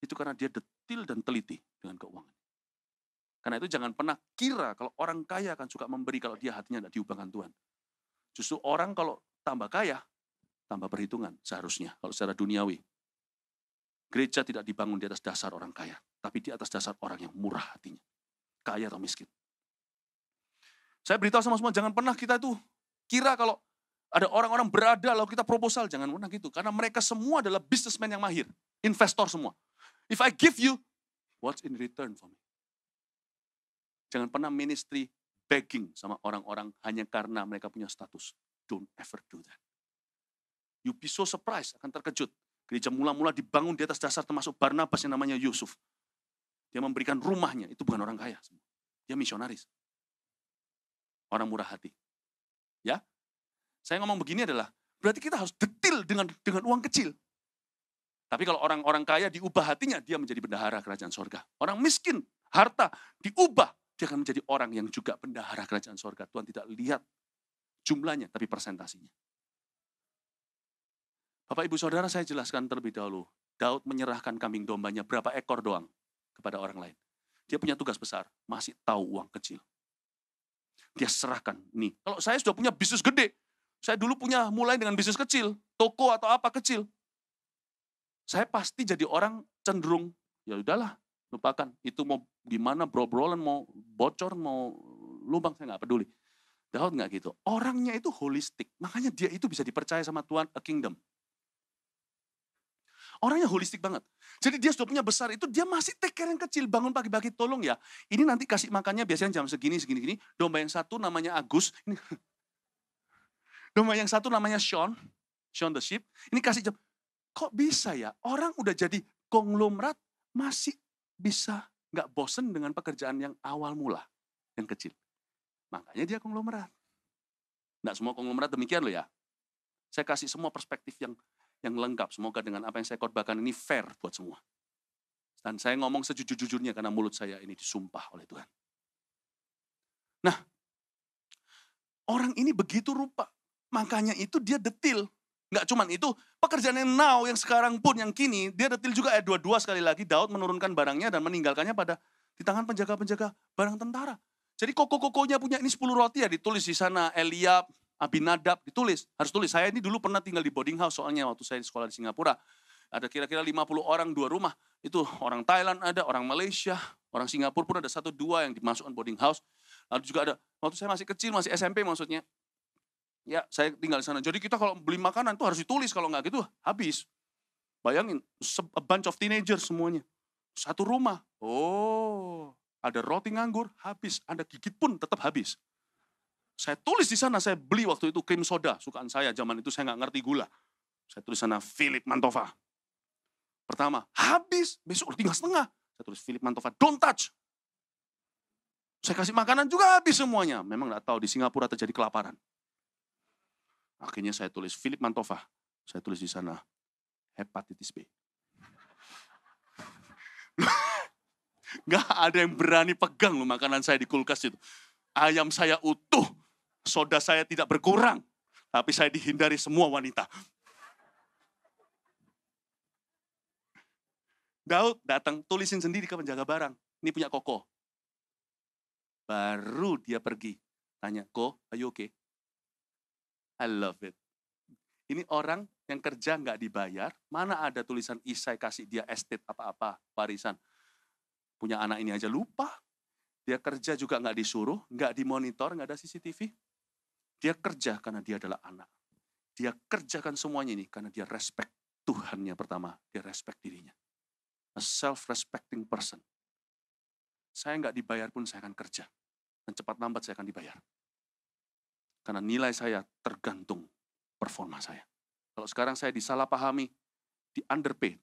itu karena dia detil dan teliti dengan keuangan. Karena itu jangan pernah kira kalau orang kaya akan suka memberi kalau dia hatinya tidak diubahkan Tuhan. Justru orang kalau tambah kaya, tambah perhitungan seharusnya, kalau secara duniawi. Gereja tidak dibangun di atas dasar orang kaya, tapi di atas dasar orang yang murah hatinya. Kaya atau miskin. Saya beritahu sama semua, jangan pernah kita itu kira kalau ada orang-orang berada lalu kita proposal, jangan pernah gitu. Karena mereka semua adalah businessman yang mahir, investor semua. If I give you, what's in return for me? Jangan pernah ministry begging sama orang-orang hanya karena mereka punya status. Don't ever do that. You be so surprised, akan terkejut. Gereja mula-mula dibangun di atas dasar termasuk Barnabas yang namanya Yusuf. Dia memberikan rumahnya, itu bukan orang kaya. Dia misionaris. Orang murah hati. Ya, saya ngomong begini adalah, berarti kita harus detil dengan uang kecil. Tapi kalau orang-orang kaya diubah hatinya, dia menjadi bendahara kerajaan sorga. Orang miskin, harta diubah, dia akan menjadi orang yang juga bendahara kerajaan sorga. Tuhan tidak lihat jumlahnya, tapi persentasinya. Bapak, Ibu, Saudara, saya jelaskan terlebih dahulu. Daud menyerahkan kambing dombanya berapa ekor doang kepada orang lain. Dia punya tugas besar, masih tahu uang kecil. Dia serahkan. Nih, kalau saya sudah punya bisnis gede, saya dulu mulai dengan bisnis kecil, toko atau apa kecil. saya pasti jadi orang cenderung, ya udahlah, lupakan. Itu mau gimana, bro-brolan, mau bocor, mau lubang, saya nggak peduli. Daud nggak gitu. Orangnya itu holistik. Makanya dia itu bisa dipercaya sama Tuhan, a kingdom. Orangnya holistik banget. Jadi dia sudah punya besar itu, dia masih take care yang kecil. Bangun pagi-pagi, tolong ya. Ini nanti kasih makannya biasanya jam segini. Domba yang satu namanya Agus. Domba yang satu namanya Sean the sheep. Ini kasih jam. Kok bisa ya? Orang udah jadi konglomerat, masih bisa nggak bosen dengan pekerjaan yang awal mula, yang kecil. Makanya dia konglomerat. Nggak semua konglomerat demikian loh ya. Saya kasih semua perspektif yang lengkap. Semoga dengan apa yang saya khotbahkan ini fair buat semua. Dan saya ngomong sejujur-jujurnya karena mulut saya ini disumpah oleh Tuhan. Nah, orang ini begitu rupa. Makanya itu dia detil. Nggak cuman itu, pekerjaan yang now, yang sekarang pun, yang kini, dia detil juga. Ayat 22 sekali lagi, Daud menurunkan barangnya dan meninggalkannya di tangan penjaga-penjaga barang tentara. Jadi koko-kokonya punya ini 10 roti ya, ditulis di sana, Eliab, Abinadab, ditulis. Harus tulis. Saya ini dulu pernah tinggal di boarding house soalnya waktu saya sekolah di Singapura. Ada kira-kira 50 orang, 2 rumah. Itu orang Thailand ada, orang Malaysia, orang Singapura pun ada 1-2 yang dimasukkan boarding house. Lalu juga ada, waktu saya masih kecil, masih SMP maksudnya. Ya, saya tinggal di sana. Jadi kita kalau beli makanan itu harus ditulis, kalau nggak gitu habis. Bayangin, a bunch of teenagers semuanya. Satu rumah. Oh, ada roti nganggur, habis. Ada gigit pun tetap habis. Saya tulis di sana, saya beli waktu itu krim soda, sukaan saya. Zaman itu saya nggak ngerti gula. Saya tulis sana Philip Mantova. Pertama, habis. Besok tinggal setengah. Saya tulis Philip Mantova, don't touch. Saya kasih makanan juga habis semuanya. Memang nggak tahu di Singapura terjadi kelaparan. Akhirnya saya tulis Philip Mantova. Saya tulis di sana hepatitis B. Nggak ada yang berani pegang loh makanan saya di kulkas itu. Ayam saya utuh. Soda saya tidak berkurang, tapi saya dihindari semua wanita. Daud datang, tulisin sendiri ke penjaga barang. Ini punya Koko. Baru dia pergi. Tanya, Ko, are you okay? I love it. Ini orang yang kerja nggak dibayar, mana ada tulisan Isai kasih dia estate apa-apa, warisan. Punya anak ini aja lupa. Dia kerja juga nggak disuruh, nggak dimonitor, nggak ada CCTV. Dia kerja karena dia adalah anak. Dia kerjakan semuanya ini karena dia respect Tuhannya pertama. Dia respect dirinya. A self-respecting person. Saya nggak dibayar pun saya akan kerja. Dan cepat lambat saya akan dibayar. Karena nilai saya tergantung performa saya. Kalau sekarang saya disalahpahami, di underpaid,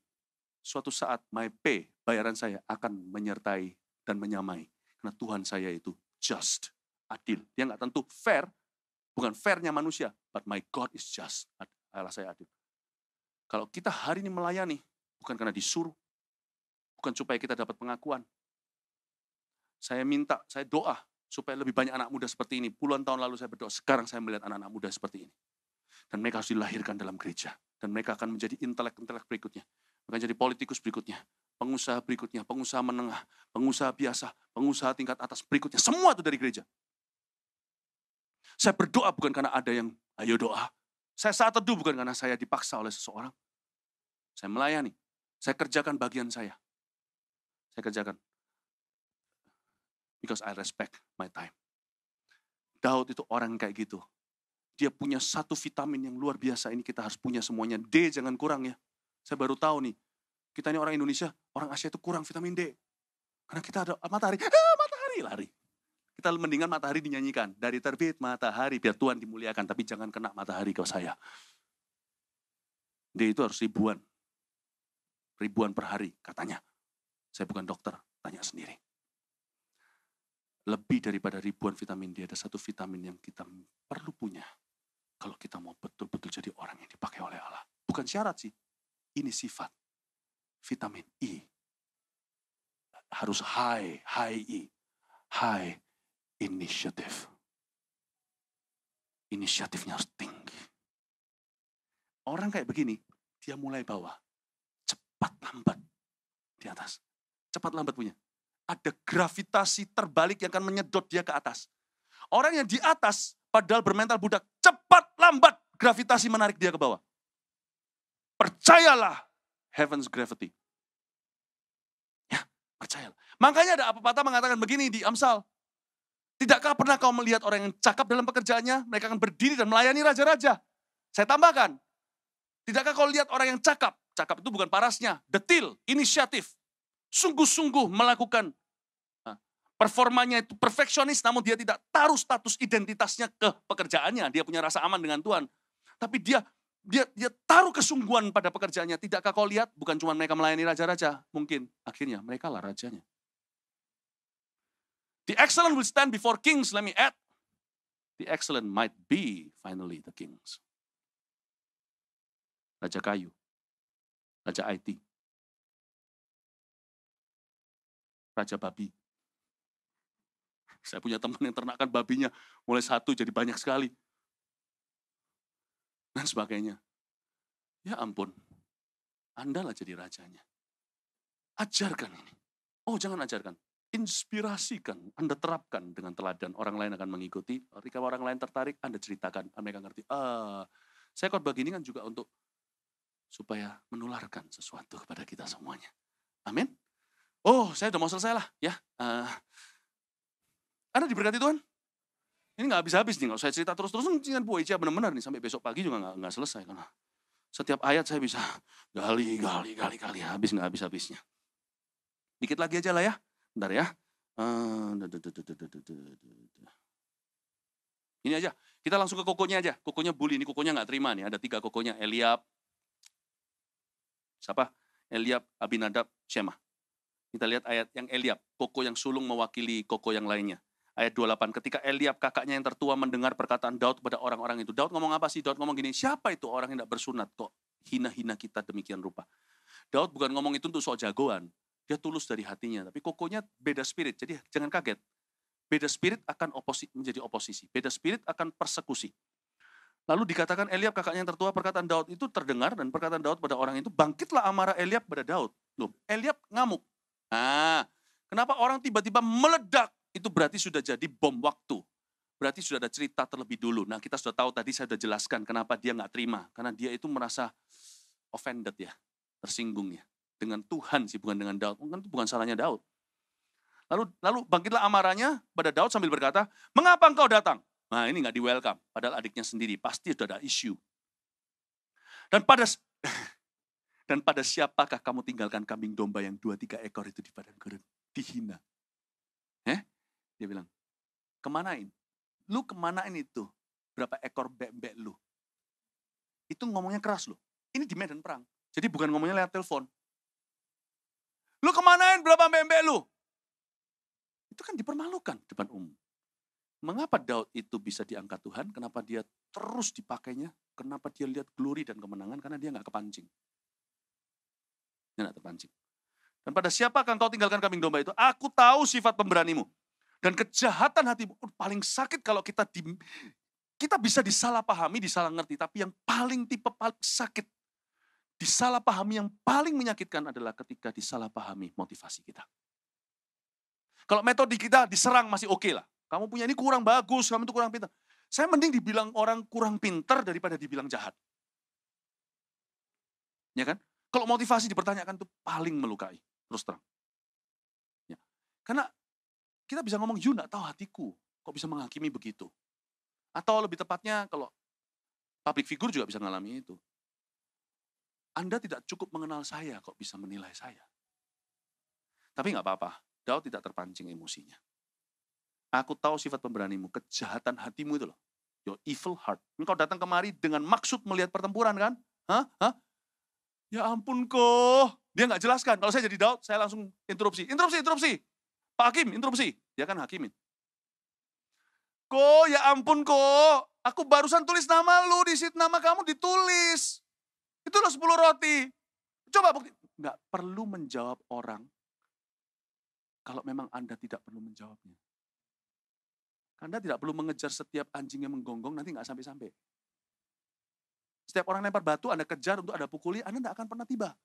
suatu saat my pay, bayaran saya akan menyertai dan menyamai. Karena Tuhan saya itu just, adil. Dia nggak tentu fair, bukan fairnya manusia, but my God is just. Allah saya adil. Kalau kita hari ini melayani, bukan karena disuruh, bukan supaya kita dapat pengakuan. Saya minta, saya doa, supaya lebih banyak anak muda seperti ini. Puluhan tahun lalu saya berdoa, sekarang saya melihat anak-anak muda seperti ini. Dan mereka harus dilahirkan dalam gereja. Dan mereka akan menjadi intelek-intelek berikutnya. Mereka jadi politikus berikutnya. Pengusaha berikutnya, pengusaha menengah, pengusaha biasa, pengusaha tingkat atas berikutnya. Semua itu dari gereja. Saya berdoa bukan karena ada yang, ayo doa. Saya saat teduh bukan karena saya dipaksa oleh seseorang. Saya melayani. Saya kerjakan bagian saya. Saya kerjakan. Because I respect my time. Daud itu orang kayak gitu. Dia punya satu vitamin yang luar biasa. Ini kita harus punya semuanya. D jangan kurang ya. Saya baru tahu nih. Kita ini orang Indonesia, orang Asia itu kurang vitamin D. Karena kita ada matahari. Matahari lari. Kita mendingan matahari dinyanyikan. Dari terbit matahari, biar Tuhan dimuliakan. Tapi jangan kena matahari ke saya. D itu harus ribuan. Ribuan per hari katanya. Saya bukan dokter, tanya sendiri. Lebih daripada ribuan vitamin D, ada satu vitamin yang kita perlu punya. Kalau kita mau betul-betul jadi orang yang dipakai oleh Allah. Bukan syarat sih, ini sifat. Vitamin E. Harus high E. High initiative. Inisiatifnya harus tinggi. Orang kayak begini, dia mulai bawah. Cepat lambat di atas. Cepat lambat punya. Ada gravitasi terbalik yang akan menyedot dia ke atas. Orang yang di atas, padahal bermental budak, cepat lambat gravitasi menarik dia ke bawah. Percayalah, heaven's gravity. Ya, percayalah. Makanya ada pepatah mengatakan begini di Amsal. Tidakkah pernah kau melihat orang yang cakap dalam pekerjaannya? Mereka akan berdiri dan melayani raja-raja. Saya tambahkan, tidakkah kau lihat orang yang cakap? Cakap itu bukan parasnya, detil, inisiatif. Sungguh-sungguh melakukan performanya itu perfeksionis, namun dia tidak taruh status identitasnya ke pekerjaannya. Dia punya rasa aman dengan Tuhan. Tapi dia taruh kesungguhan pada pekerjaannya. Tidakkah kau lihat, bukan cuma mereka melayani raja-raja, mungkin akhirnya mereka lah rajanya. The excellent will stand before kings, let me add. The excellent might be finally the kings. Raja kayu, raja IT, raja babi. Saya punya teman yang ternakan babinya, mulai 1 jadi banyak sekali. Dan sebagainya. Ya ampun, Anda lah jadi rajanya. Ajarkan ini. Oh, jangan ajarkan. Inspirasikan, Anda terapkan dengan teladan. Orang lain akan mengikuti. Ketika orang lain tertarik, Anda ceritakan. Mereka ngerti. Saya khotbah gini kan juga untuk supaya menularkan sesuatu kepada kita semuanya. Amin. Oh, saya udah mau selesai lah. Ya. Anda diberkati Tuhan? Ini nggak habis-habis nih, kalau saya cerita terus-terus dengan Bu Eja benar-benar nih, sampai besok pagi juga nggak selesai. Karena setiap ayat saya bisa gali, habis nggak habis-habisnya. Dikit lagi aja lah ya, bentar ya. Ini aja, kita langsung ke kokonya aja. Kokonya bully, ini kokonya nggak terima nih, ada 3 kokonya, Eliab, siapa? Eliab, Abinadab, Shema. Kita lihat ayat yang Eliab, koko yang sulung mewakili koko yang lainnya. Ayat 28, ketika Eliab kakaknya yang tertua mendengar perkataan Daud kepada orang-orang itu. Daud ngomong apa sih? Daud ngomong gini, siapa itu orang yang tidak bersunat kok hina-hina kita demikian rupa. Daud bukan ngomong itu untuk sok jagoan. Dia tulus dari hatinya. Tapi kokonya beda spirit, jadi jangan kaget. Beda spirit akan menjadi oposisi. Beda spirit akan persekusi. Lalu dikatakan Eliab kakaknya yang tertua, perkataan Daud itu terdengar dan perkataan Daud pada orang itu, bangkitlah amarah Eliab pada Daud. Loh, Eliab ngamuk. Nah, kenapa orang tiba-tiba meledak? Itu berarti sudah jadi bom waktu. Berarti sudah ada cerita terlebih dulu. Nah, kita sudah tahu tadi saya sudah jelaskan kenapa dia nggak terima. Karena dia itu merasa offended ya, tersinggung ya. Dengan Tuhan sih, bukan dengan Daud. Mungkin itu bukan salahnya Daud. Lalu bangkitlah amarahnya pada Daud sambil berkata, mengapa engkau datang? Nah, ini nggak di-welcome. Padahal adiknya sendiri. Pasti sudah ada isu. Dan pada siapakah kamu tinggalkan kambing domba yang 2-3 ekor itu di padang gurun? Dihina. Dia bilang, kemanain? Lu kemanain itu? Berapa ekor bebek lu? Itu ngomongnya keras loh. Ini di medan perang. Jadi bukan ngomongnya lewat telepon. Lu kemanain berapa bebek lu? Itu kan dipermalukan depan umum. Mengapa Daud itu bisa diangkat Tuhan? Kenapa dia terus dipakainya? Kenapa dia lihat glory dan kemenangan? Karena dia nggak kepancing. Dia nggak terpancing. Dan pada siapakah engkau tinggalkan kambing domba itu? Aku tahu sifat pemberanimu. Dan kejahatan hatimu. Paling sakit kalau kita bisa disalahpahami, disalah ngerti. Tapi yang paling sakit, disalahpahami yang paling menyakitkan adalah ketika disalahpahami motivasi kita. Kalau metode kita diserang masih oke lah. Kamu punya ini kurang bagus, kamu itu kurang pintar. Saya mending dibilang orang kurang pintar daripada dibilang jahat. Ya kan? Kalau motivasi dipertanyakan itu paling melukai, terus terang. Ya. Karena kita bisa ngomong, you gak tahu hatiku, kok bisa menghakimi begitu. Atau lebih tepatnya, kalau public figure juga bisa mengalami itu. Anda tidak cukup mengenal saya, kok bisa menilai saya. Tapi gak apa-apa, Daud tidak terpancing emosinya. Aku tahu sifat pemberanimu, kejahatan hatimu itu loh. Your evil heart. Engkau datang kemari dengan maksud melihat pertempuran kan? Hah? Ya ampun kok. Dia gak jelaskan. Kalau saya jadi Daud, saya langsung interupsi. Interupsi. Pak Hakim, interupsi. Dia kan hakimin. Kok, ya ampun kok. Aku barusan tulis nama lu, di situ nama kamu ditulis. Itu loh 10 roti. Coba bukti. Nggak perlu menjawab orang kalau memang Anda tidak perlu menjawabnya. Anda tidak perlu mengejar setiap anjing yang menggonggong, nanti nggak sampai-sampai. Setiap orang lempar batu, Anda kejar untuk Anda pukuli, Anda nggak akan pernah tiba.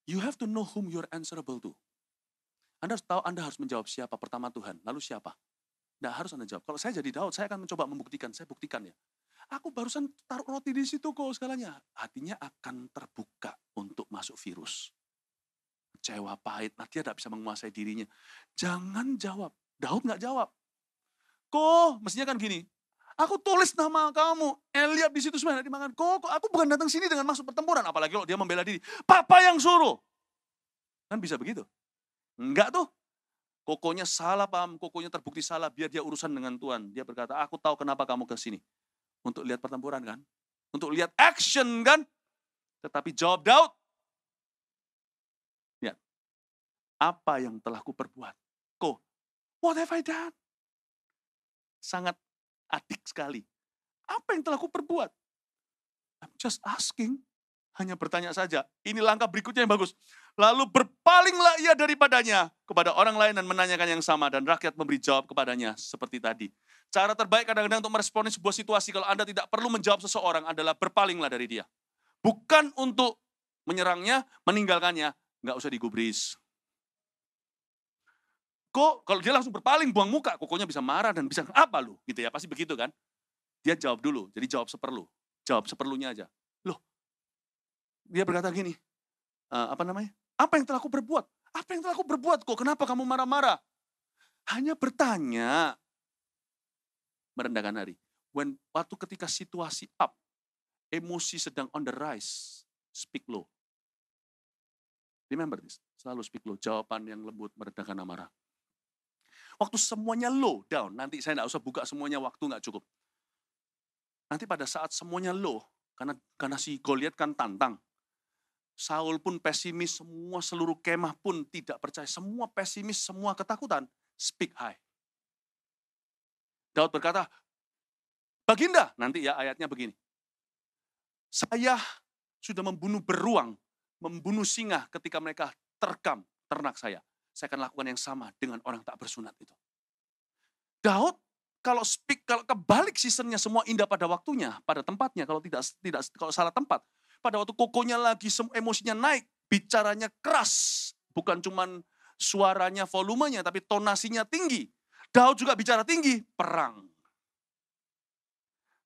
You have to know whom you're answerable to. Anda harus tahu Anda harus menjawab siapa. Pertama Tuhan, lalu siapa? Nggak harus Anda jawab. Kalau saya jadi Daud, saya akan mencoba membuktikan. Saya buktikan ya. Aku barusan taruh roti di situ kok segalanya. Hatinya akan terbuka untuk masuk virus. Kecewa, pahit, dia tidak bisa menguasai dirinya. Jangan jawab. Daud nggak jawab. Kok, mestinya kan gini. Aku tulis nama kamu, Eliab di situ sebenarnya dimakan. Kok aku bukan datang sini dengan maksud pertempuran. Apalagi kalau dia membela diri. Papa yang suruh. Kan bisa begitu. Enggak tuh. Kokonya salah paham, kokonya terbukti salah, biar dia urusan dengan Tuhan. Dia berkata, aku tahu kenapa kamu ke sini. Untuk lihat pertempuran kan? Untuk lihat action kan? Tetapi jawab Daud. Lihat, apa yang telah kuperbuat? Kok, what have I done? Sangat adik sekali. Apa yang telah kuperbuat? I'm just asking. Hanya bertanya saja. Ini langkah berikutnya yang bagus. Lalu berpalinglah ia daripadanya kepada orang lain dan menanyakan yang sama. Dan rakyat memberi jawab kepadanya seperti tadi. Cara terbaik kadang-kadang untuk meresponi sebuah situasi kalau Anda tidak perlu menjawab seseorang adalah berpalinglah dari dia. Bukan untuk menyerangnya, meninggalkannya. Nggak usah digubris. Kok kalau dia langsung berpaling, buang muka, kokonya bisa marah dan bisa apa lu? Gitu ya, pasti begitu kan. Dia jawab dulu, jadi jawab seperlu. Jawab seperlunya aja. Loh, dia berkata gini, apa yang telah aku berbuat? Apa yang telah aku berbuat kok? Kenapa kamu marah-marah? Hanya bertanya, merendahkan hati. Waktu ketika situasi up, emosi sedang on the rise, speak low. Remember this, selalu speak low, jawaban yang lembut, meredakan amarah. Waktu semuanya low, down, nanti saya tidak usah buka semuanya, waktu nggak cukup. Nanti pada saat semuanya low, karena si Goliat kan tantang, Saul pun pesimis, semua seluruh kemah pun tidak percaya, semua pesimis, semua ketakutan, speak high. Daud berkata, Baginda, nanti ya ayatnya begini. Saya sudah membunuh beruang, membunuh singa ketika mereka terkam ternak saya. Saya akan lakukan yang sama dengan orang tak bersunat itu. Daud, kalau kebalik seasonnya semua indah pada waktunya, pada tempatnya, kalau salah tempat. Pada waktu kokonya lagi emosinya naik, bicaranya keras. Bukan cuman suaranya, volumenya, tapi tonasinya tinggi. Daud juga bicara tinggi, perang.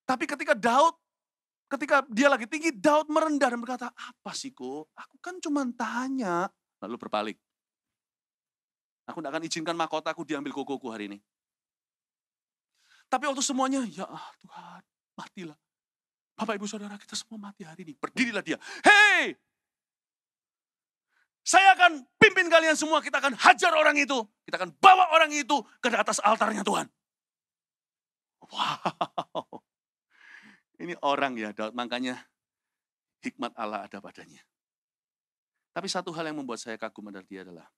Tapi ketika dia lagi tinggi, Daud merendah dan berkata, apa sih kok? Aku kan cuma tanya. Lalu berbalik. Aku tidak akan izinkan mahkotaku diambil kokoku hari ini. Tapi waktu semuanya, ya Tuhan, matilah. Bapak, Ibu, Saudara, kita semua mati hari ini. Berdirilah dia. Hei! Saya akan pimpin kalian semua, kita akan hajar orang itu. Kita akan bawa orang itu ke atas altarnya Tuhan. Wow. Ini orang ya, Daud. Makanya hikmat Allah ada padanya. Tapi satu hal yang membuat saya kagum adalah dia adalah,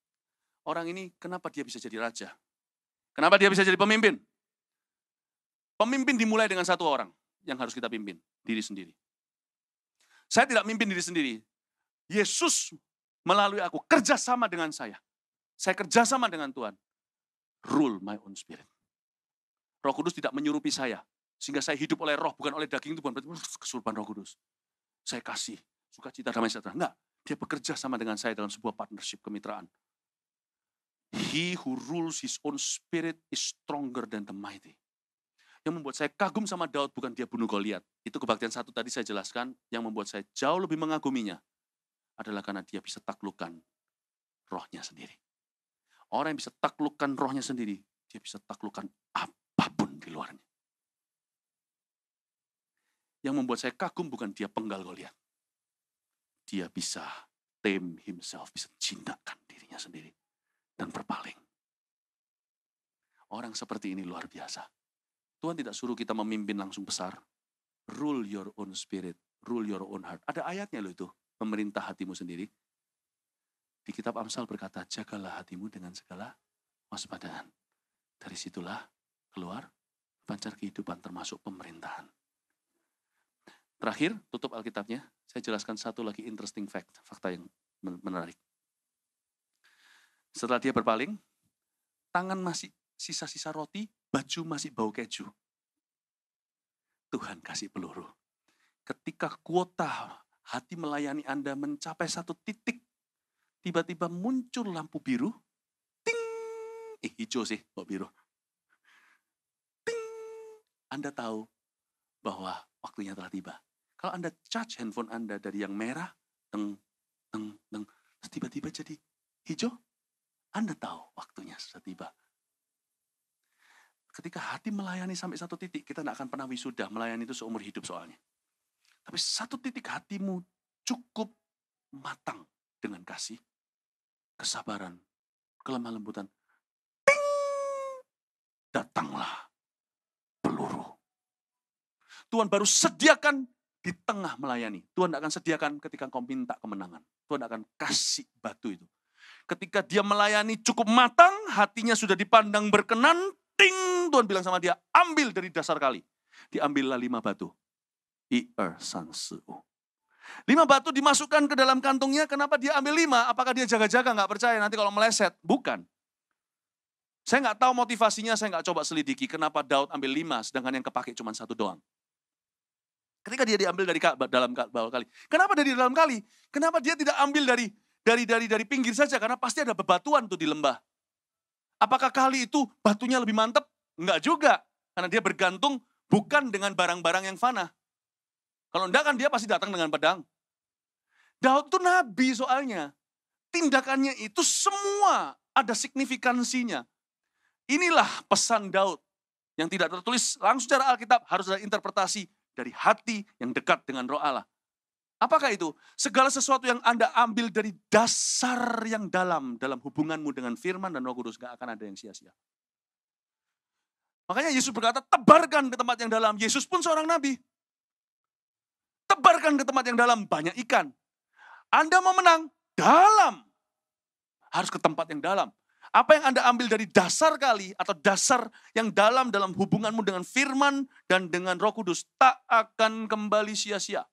orang ini kenapa dia bisa jadi raja? Kenapa dia bisa jadi pemimpin? Pemimpin dimulai dengan satu orang yang harus kita pimpin, diri sendiri. Saya tidak mimpin diri sendiri. Yesus melalui aku, kerjasama dengan saya. Saya kerjasama dengan Tuhan. Rule my own spirit. Roh Kudus tidak menyurupi saya. Sehingga saya hidup oleh roh, bukan oleh daging, itu bukan berarti kesurupan Roh Kudus. Saya kasih, sukacita, damai sejahtera. Enggak, dia bekerja sama dengan saya dalam sebuah partnership, kemitraan. He who rules his own spirit is stronger than the mighty. Yang membuat saya kagum sama Daud bukan dia bunuh Goliat. Itu kebaktian satu tadi saya jelaskan. Yang membuat saya jauh lebih mengaguminya adalah karena dia bisa taklukkan rohnya sendiri. Orang yang bisa taklukkan rohnya sendiri, dia bisa taklukkan apapun di luarnya. Yang membuat saya kagum bukan dia penggal Goliat. Dia bisa tame himself, bisa jinakkan dirinya sendiri dan berpaling. Orang seperti ini luar biasa. Tuhan tidak suruh kita memimpin langsung besar. Rule your own spirit, rule your own heart. Ada ayatnya loh itu, memerintah hatimu sendiri. Di kitab Amsal berkata, jagalah hatimu dengan segala waspadaan. Dari situlah keluar pancar kehidupan termasuk pemerintahan. Terakhir, tutup Alkitabnya, saya jelaskan satu lagi interesting fact, fakta yang menarik. Setelah dia berpaling, tangan masih sisa-sisa roti, baju masih bau keju. Tuhan kasih peluru. Ketika kuota hati melayani Anda mencapai satu titik, tiba-tiba muncul lampu biru, ting, hijau sih, kok biru. Ting, Anda tahu bahwa waktunya telah tiba. Kalau Anda charge handphone Anda dari yang merah, teng, terus tiba-tiba jadi hijau, Anda tahu waktunya sudah tiba. Ketika hati melayani sampai satu titik, kita tidak akan pernah wisuda, melayani itu seumur hidup soalnya. Tapi satu titik hatimu cukup matang dengan kasih, kesabaran, kelemah lembutan. Ting! Datanglah peluru. Tuhan baru sediakan di tengah melayani. Tuhan akan sediakan ketika kau minta kemenangan. Tuhan akan kasih batu itu. Ketika dia melayani cukup matang, hatinya sudah dipandang berkenan, ting, Tuhan bilang sama dia, ambil dari dasar kali. Diambillah 5 batu. 5 batu dimasukkan ke dalam kantongnya, kenapa dia ambil 5? Apakah dia jaga-jaga, nggak percaya nanti kalau meleset? Bukan. Saya nggak tahu motivasinya, saya nggak coba selidiki. Kenapa Daud ambil 5, sedangkan yang kepake cuma 1 doang. Ketika dia diambil dari dalam bawah kali. Kenapa dari dalam kali? Kenapa dia tidak ambil dari pinggir saja? Karena pasti ada bebatuan tuh di lembah. Apakah kali itu batunya lebih mantap? Enggak juga. Karena dia bergantung bukan dengan barang-barang yang fana. Kalau enggak kan dia pasti datang dengan pedang. Daud itu nabi soalnya. Tindakannya itu semua ada signifikansinya. Inilah pesan Daud. Yang tidak tertulis langsung secara Alkitab, harus ada interpretasi dari hati yang dekat dengan Roh Allah. Apakah itu? Segala sesuatu yang Anda ambil dari dasar yang dalam hubunganmu dengan firman dan Roh Kudus, gak akan ada yang sia-sia. Makanya Yesus berkata, tebarkan ke tempat yang dalam. Yesus pun seorang nabi. Tebarkan ke tempat yang dalam, banyak ikan. Anda mau menang, dalam. Harus ke tempat yang dalam. Apa yang Anda ambil dari dasar kali atau dasar yang dalam hubunganmu dengan firman dan dengan Roh Kudus tak akan kembali sia-sia.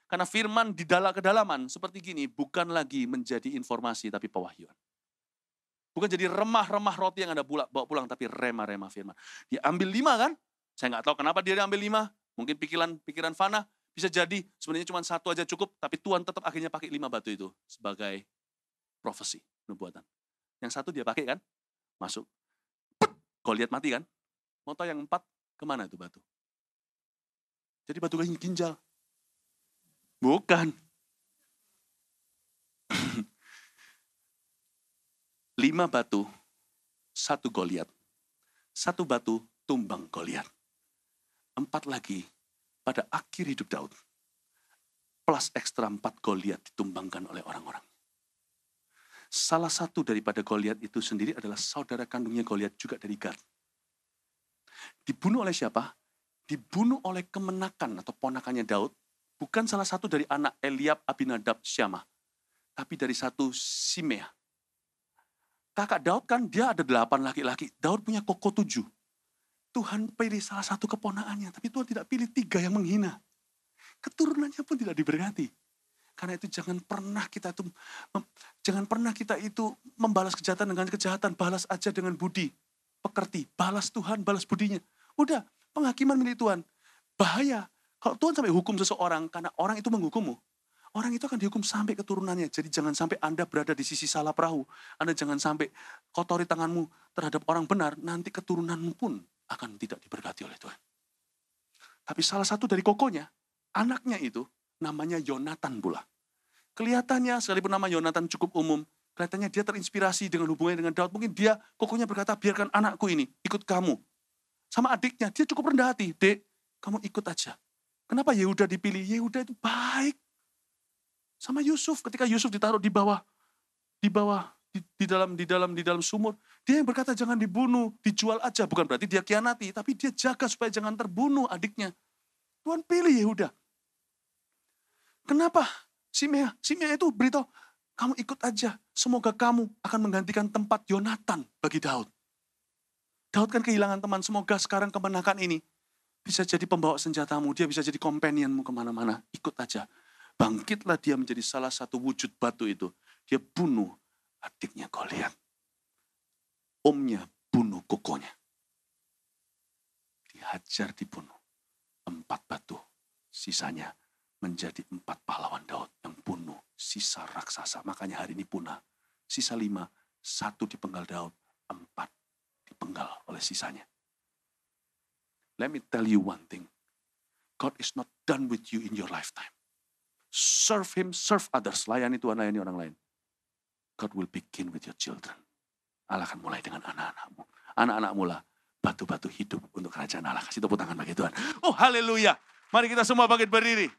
Karena firman di dalam kedalaman seperti gini bukan lagi menjadi informasi tapi pewahyuan. Bukan jadi remah-remah roti yang Anda bawa pulang tapi remah-remah firman. Dia ambil 5 kan? Saya nggak tahu kenapa dia ambil 5. Mungkin pikiran fana. Bisa jadi sebenarnya cuma 1 aja cukup tapi Tuhan tetap akhirnya pakai 5 batu itu sebagai profesi, nubuatan. Yang 1 dia pakai kan, masuk. Goliat mati kan, mau tahu yang 4 kemana itu batu? Jadi batu ginjal. Bukan. 5 batu, 1 Goliat. 1 batu tumbang Goliat. 4 lagi pada akhir hidup Daud. Plus ekstra 4 Goliat ditumbangkan oleh orang-orang. Salah satu daripada Goliat itu sendiri adalah saudara kandungnya Goliat juga dari Gad. Dibunuh oleh siapa? Dibunuh oleh kemenakan atau ponakannya Daud. Bukan salah satu dari anak Eliab, Abinadab, Syamah. Tapi dari satu Simea. Kakak Daud kan dia ada 8 laki-laki. Daud punya koko 7. Tuhan pilih salah satu keponakannya. Tapi Tuhan tidak pilih 3 yang menghina. Keturunannya pun tidak diberkati. Karena itu jangan pernah kita itu membalas kejahatan dengan kejahatan. Balas aja dengan budi. Pekerti. Balas Tuhan, balas budinya. Udah, penghakiman milik Tuhan. Bahaya. Kalau Tuhan sampai hukum seseorang, karena orang itu menghukummu. Orang itu akan dihukum sampai keturunannya. Jadi jangan sampai Anda berada di sisi salah perahu. Anda jangan sampai kotori tanganmu terhadap orang benar. Nanti keturunanmu pun akan tidak diberkati oleh Tuhan. Tapi salah satu dari kokonya, anaknya itu, namanya Yonatan pula. Kelihatannya, sekalipun nama Yonatan cukup umum, kelihatannya dia terinspirasi dengan hubungannya dengan Daud. Mungkin dia, kokonya berkata, biarkan anakku ini ikut kamu. Sama adiknya, dia cukup rendah hati. Dek, kamu ikut aja. Kenapa Yehuda dipilih? Yehuda itu baik. Sama Yusuf, ketika Yusuf ditaruh di dalam sumur, dia yang berkata jangan dibunuh, dijual aja. Bukan berarti dia khianati, tapi dia jaga supaya jangan terbunuh adiknya. Tuhan pilih Yehuda. Kenapa? Simea itu beritahu, kamu ikut aja. Semoga kamu akan menggantikan tempat Yonatan bagi Daud. Daud kan kehilangan teman. Semoga sekarang kemenangan ini bisa jadi pembawa senjatamu. Dia bisa jadi companionmu kemana-mana. Ikut aja. Bangkitlah dia menjadi salah satu wujud batu itu. Dia bunuh adiknya Goliat. Omnya bunuh kokonya. Dihajar, dibunuh. 4 batu. Sisanya menjadi 4 pahlawan Daud yang bunuh sisa raksasa. Makanya hari ini punah. Sisa 5, 1 dipenggal Daud, 4 dipenggal oleh sisanya. Let me tell you one thing. God is not done with you in your lifetime. Serve Him, serve others. Layani Tuhan, layani orang lain. God will begin with your children. Allah akan mulai dengan anak-anakmu. Anak-anakmu lah batu-batu hidup untuk kerajaan Allah. Kasih tepuk tangan bagi Tuhan. Oh haleluya. Mari kita semua bangkit berdiri.